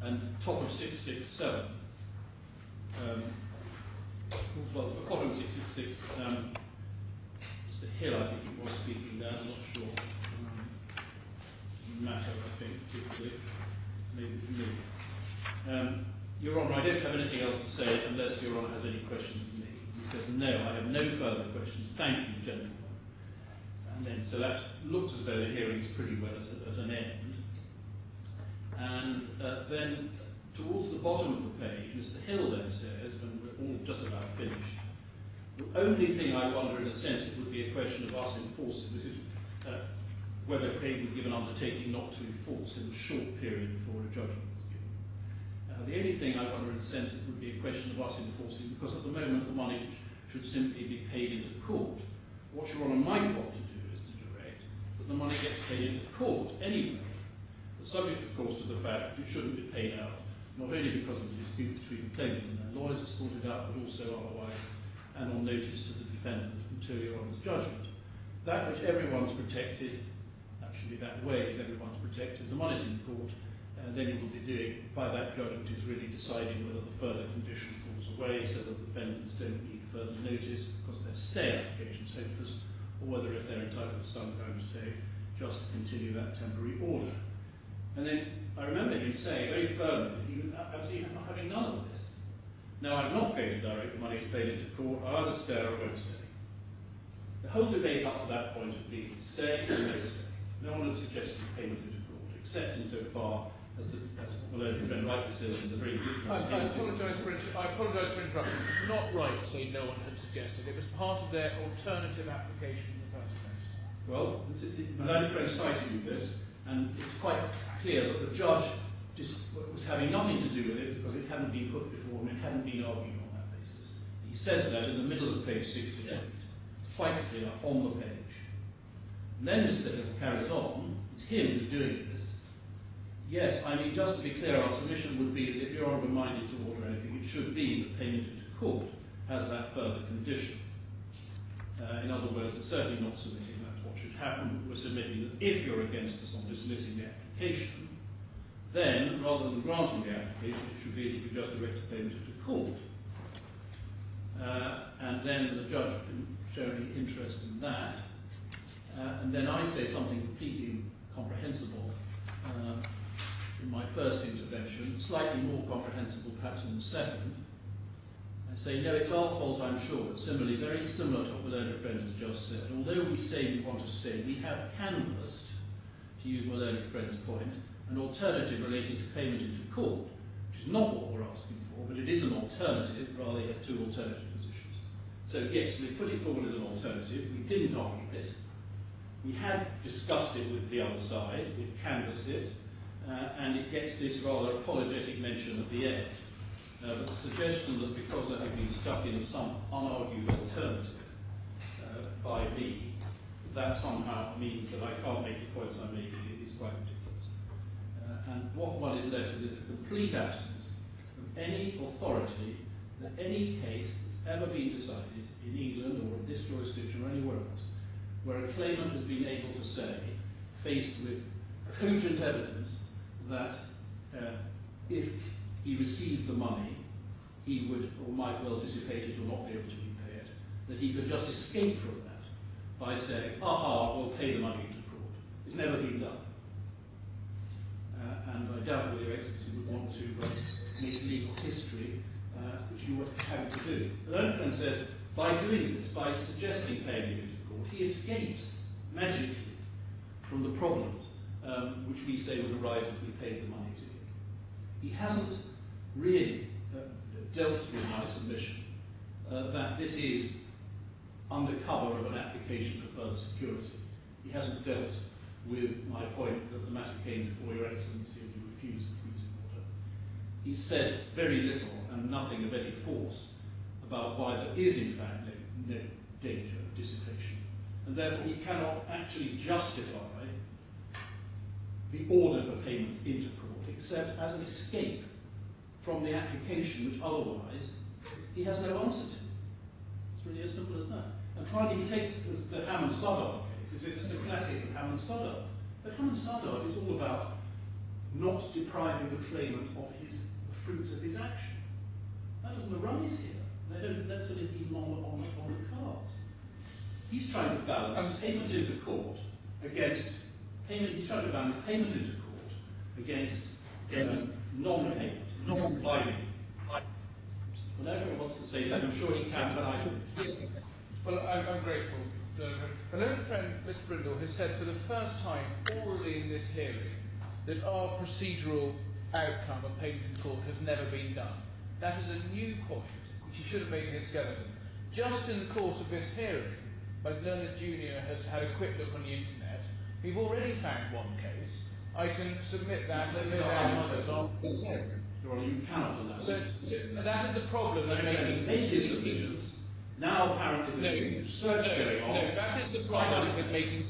and top of 667. Well, the bottom of 666, Mr. Hill, I think he was speaking there, I'm not sure. Matter, I think, particularly. Maybe for me. Your Honour, I don't have anything else to say unless Your Honour has any questions of me. He says, no, I have no further questions. Thank you, gentlemen. And then, so that looks as though the hearing's pretty well at an end. And then, towards the bottom of the page, Mr. Hill then says, and we're all just about finished, the only thing I wonder, in a sense, it would be a question of us enforcing this is whether they would give an undertaking not to enforce in the short period before a judgment was given. The only thing I wonder, in a sense, it would be a question of us enforcing, because at the moment the money should simply be paid into court. What Your Honour might want to do is to direct that the money gets paid into court anyway, but subject, of course, to the fact that it shouldn't be paid out, not only because of the dispute between the claimant and their lawyers are sorted out, but also otherwise, and on notice to the defendant until Your Honour's judgment. That which everyone's protected, actually that way is everyone's protected, the money's in court, then you will be doing, by that judgment, is really deciding whether the further condition falls away so that the defendants don't need further notice because their stay application's hopeless, or whether if they're entitled to some kind of stay, just continue that temporary order. And then I remember him saying very firmly that he was absolutely not having none of this. Now, I'm not going to direct the money to paid into court, I either stay or I won't stay. The whole debate up to that point had been stay or no stay. No one had suggested payment into court, except insofar as what my learned friend rightly says is a very different... I apologise for interrupting. It's not right to say no one had suggested. It was part of their alternative application in the first place. Well, my learned friend cited you this, and it's quite clear that the judge just was having nothing to do with it because it hadn't been put before him, it hadn't been argued on that basis. He says that in the middle of page 68. It's quite clear on the page. And then Mr. Hill carries on. It's him who's doing this. Yes, I mean, just to be clear, our submission would be that if you're minded to order anything, it should be that payment into court has that further condition. In other words, it's certainly not submitting that's what should happen. We're submitting that if you're against us on dismissing the application, then, rather than granting the application, it should be that you just direct a payment into court. And then the judge can show any interest in that. And then I say something completely incomprehensible in my first intervention, slightly more comprehensible perhaps in the second. I say, no, it's our fault, I'm sure, but similarly, very similar to what my learned friend has just said. Although we say we want to stay, we have canvassed, to use my learned friend's point, an alternative relating to payment into court, which is not what we're asking for, but it is an alternative, rather it has two alternative positions. So yes, we put it forward as an alternative, we didn't argue it, we had discussed it with the other side, we'd canvassed it, and it gets this rather apologetic mention at the end. But the suggestion that because I have been stuck in some unargued alternative by me, that somehow means that I can't make the points I'm making is quite ridiculous. And what one is left with is a complete absence of any authority that any case that's ever been decided in England or in this jurisdiction or anywhere else, where a claimant has been able to say, faced with cogent evidence, that if he received the money, he would or might well dissipate it or not be able to repay it, that he could just escape from that by saying, aha, we'll pay the money into court. It's never been done. And I doubt whether Your Excellency would want to make legal history, which you would have to do. The learned friend says, by doing this, by suggesting paying it into court, he escapes magically from the problems which we say would arise if we paid the money to him. He hasn't really dealt with my submission that this is under cover of an application for further security. He hasn't dealt with my point that the matter came before Your Excellency and you refused the freezing order. He said very little and nothing of any force about why there is in fact no danger of dissipation. And therefore he cannot actually justify the order for payment into court except as an escape from the application which otherwise he has no answer to. It's really as simple as that. And finally he takes the Hamad case cases is it's a classic of Hamad Sadar. But Hamad Sadar is all about not depriving the claimant of the fruits of his action. That doesn't arise here. That's not even on the cards. He's trying to balance payment into court against payment. He's trying to balance payment into court against non-payment, non-compliance. Well, everyone wants to say something. I'm sure he can, but I yes. Well, I'm grateful. A learned friend, Mr. Brindle, has said for the first time orally in this hearing that our procedural outcome of payment in court has never been done. That is a new point which he should have made in his skeleton. Just in the course of this hearing, my learned junior has had a quick look on the internet. We've already found one case. I can submit that as Your Honour, you cannot allow so that is the problem of making his submissions. Now apparently there's research going on. No, that is the problem of making.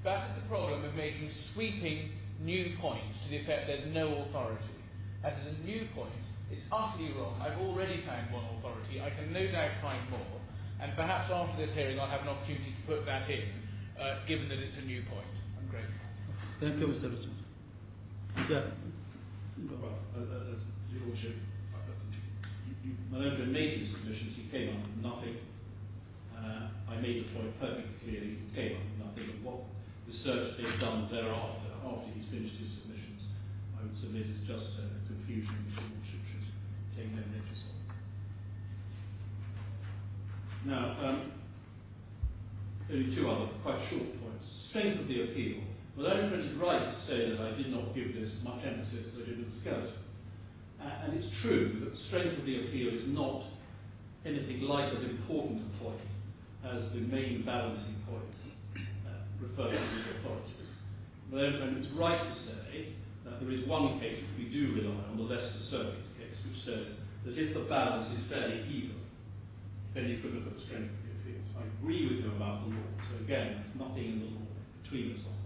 That is the problem of making sweeping new points to the effect there's no authority. That is a new point. It's utterly wrong. I've already found one authority. I can no doubt find more. And perhaps after this hearing I'll have an opportunity to put that in, given that it's a new point. I'm grateful. Thank you, Mr. Richard. Yeah. Well, as your Lordship, my own friend made his submissions, he came up with nothing. I made the point perfectly clearly, he came up with nothing, but what research they've done thereafter, after he's finished his submissions, I would submit is just a confusion which your Lordship should take no notice of. Now, only two other quite short points. Strength of the appeal. Well, my own friend is right to say that I did not give this as much emphasis as I did with the skeleton. And it's true that strength of the appeal is not anything like as important a point as the main balancing points referred to the authorities. My own friend is right to say that there is one case which we do rely on, the Leicester Circuit's case, which says that if the balance is fairly even, then you could look at the strength of the appeals. I agree with him about the law. So again, nothing in the law between us on that.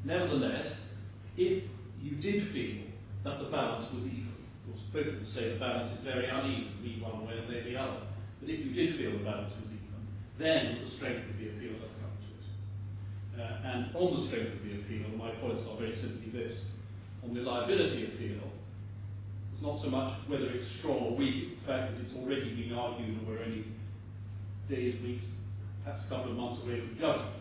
Nevertheless, if you did feel that the balance was even, of course both of them say the balance is very uneven, read one way and they the other, but if you did feel the balance was even, then the strength of the appeal does come to it. And on the strength of the appeal, my points are very simply this. On the liability appeal, it's not so much whether it's strong or weak, it's the fact that it's already been argued and we're only days, weeks, perhaps a couple of months away from judgment.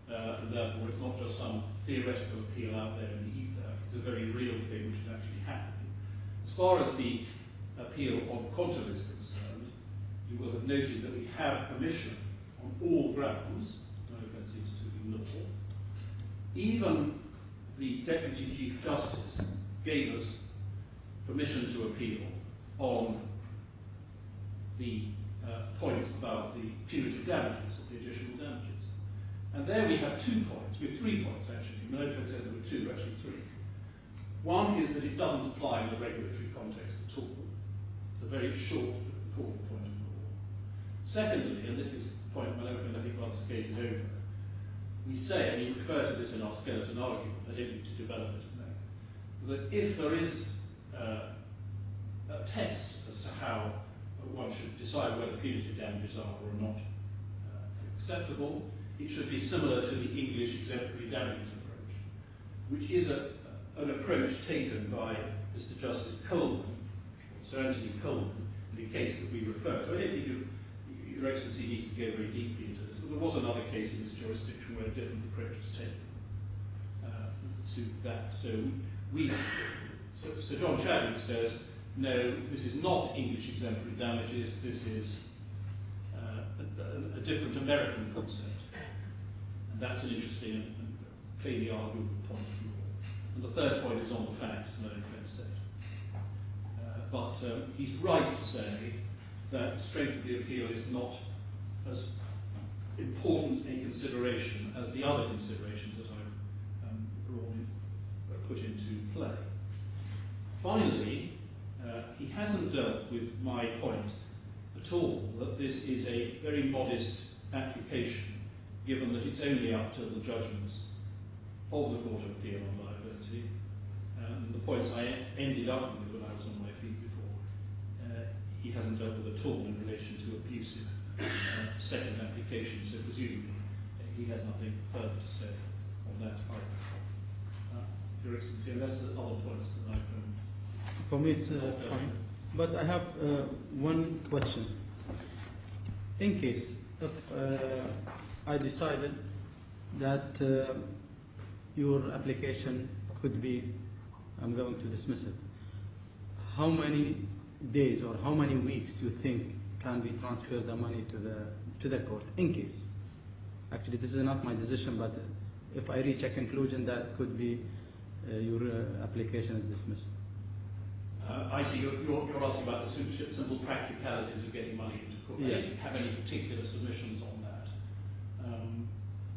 And therefore it's not just some theoretical appeal out there in the ether, it's a very real thing which is actually happening. As far as the appeal on quantum is concerned, you will have noted that we have permission on all grounds, no offence seems to be law. Even the Deputy Chief Justice gave us permission to appeal on the point about the punitive damages, or the additional damages. And there we have 2 points, we have 3 points actually. Mohamed said there were 2, actually 3. One is that it doesn't apply in the regulatory context at all. It's a very short but important point of law. Secondly, and this is the point Mohamed I think rather skated over, we say, and we refer to this in our skeleton argument, I don't need to develop it at length, that if there is a test as to how one should decide whether punitive damages are or are not acceptable, it should be similar to the English exemplary damages approach, which is an approach taken by Mr. Justice Coleman, Sir Anthony Coleman, in the case that we refer to. I don't think Your Excellency needs to go very deeply into this, but there was another case in this jurisdiction where a different approach was taken to that. So Sir John Chadwick says, no, this is not English exemplary damages, this is a different American concept. And that's an interesting and plainly arguable point of law. And the third point is on the facts, as my own friend said. But he's right to say that the strength of the appeal is not as important a consideration as the other considerations that I've put into play. Finally, he hasn't dealt with my point at all that this is a very modest application, given that it's only up to the judgments of the Court of Appeal on liability. The points I ended up with when I was on my feet before, he hasn't dealt with at all in relation to abusive second application, so presumably he has nothing further to say on that either. Your Excellency, unless there are other points that I can... For me it's fine, but I have one question. In case if I decided that your application could be, I'm going to dismiss it, how many days or how many weeks you think can be transferred the money to the court, in case? Actually, this is not my decision, but if I reach a conclusion that could be your application is dismissed. I see you're asking about the simple practicalities of getting money into court. Yeah. I don't have any particular submissions on that.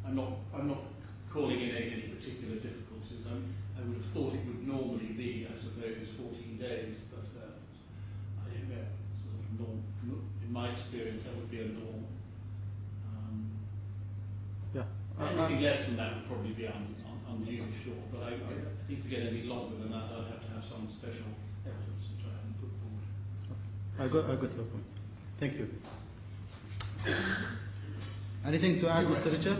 I'm not calling in any particular difficulties. I would have thought it would normally be, I suppose, 14 days, but I don't know. Sort of norm. In my experience, that would be a norm. Anything less than that would probably be unduly short, but I think to get any longer than that, I'd have to have some special evidence which I haven't put forward. I got your point. Thank you. Anything to add, Mr. Richard?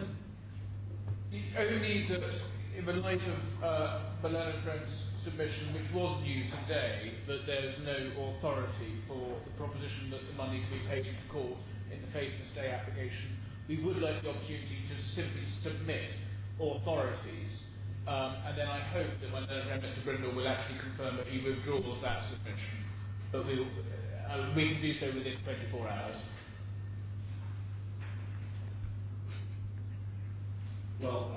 Only that in the light of my learned friend's submission, which was new today, that there is no authority for the proposition that the money can be paid into court in the face of a stay application, we would like the opportunity to simply submit authorities, and then I hope that my learned friend Mr. Brindle will actually confirm that he withdraws that submission. But we can do so within 24 hours. Well,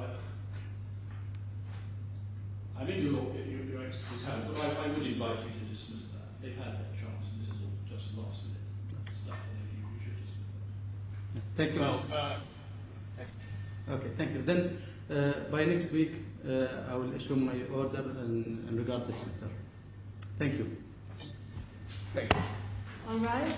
I'm in your Excellency's hands, but I would invite you to dismiss that. They've had their chance, and this is all just last minute stuff, and you should dismiss that. Thank you. Okay, thank you. Then by next week, I will issue my order in regard to this matter. Thank you. Thank you. All right.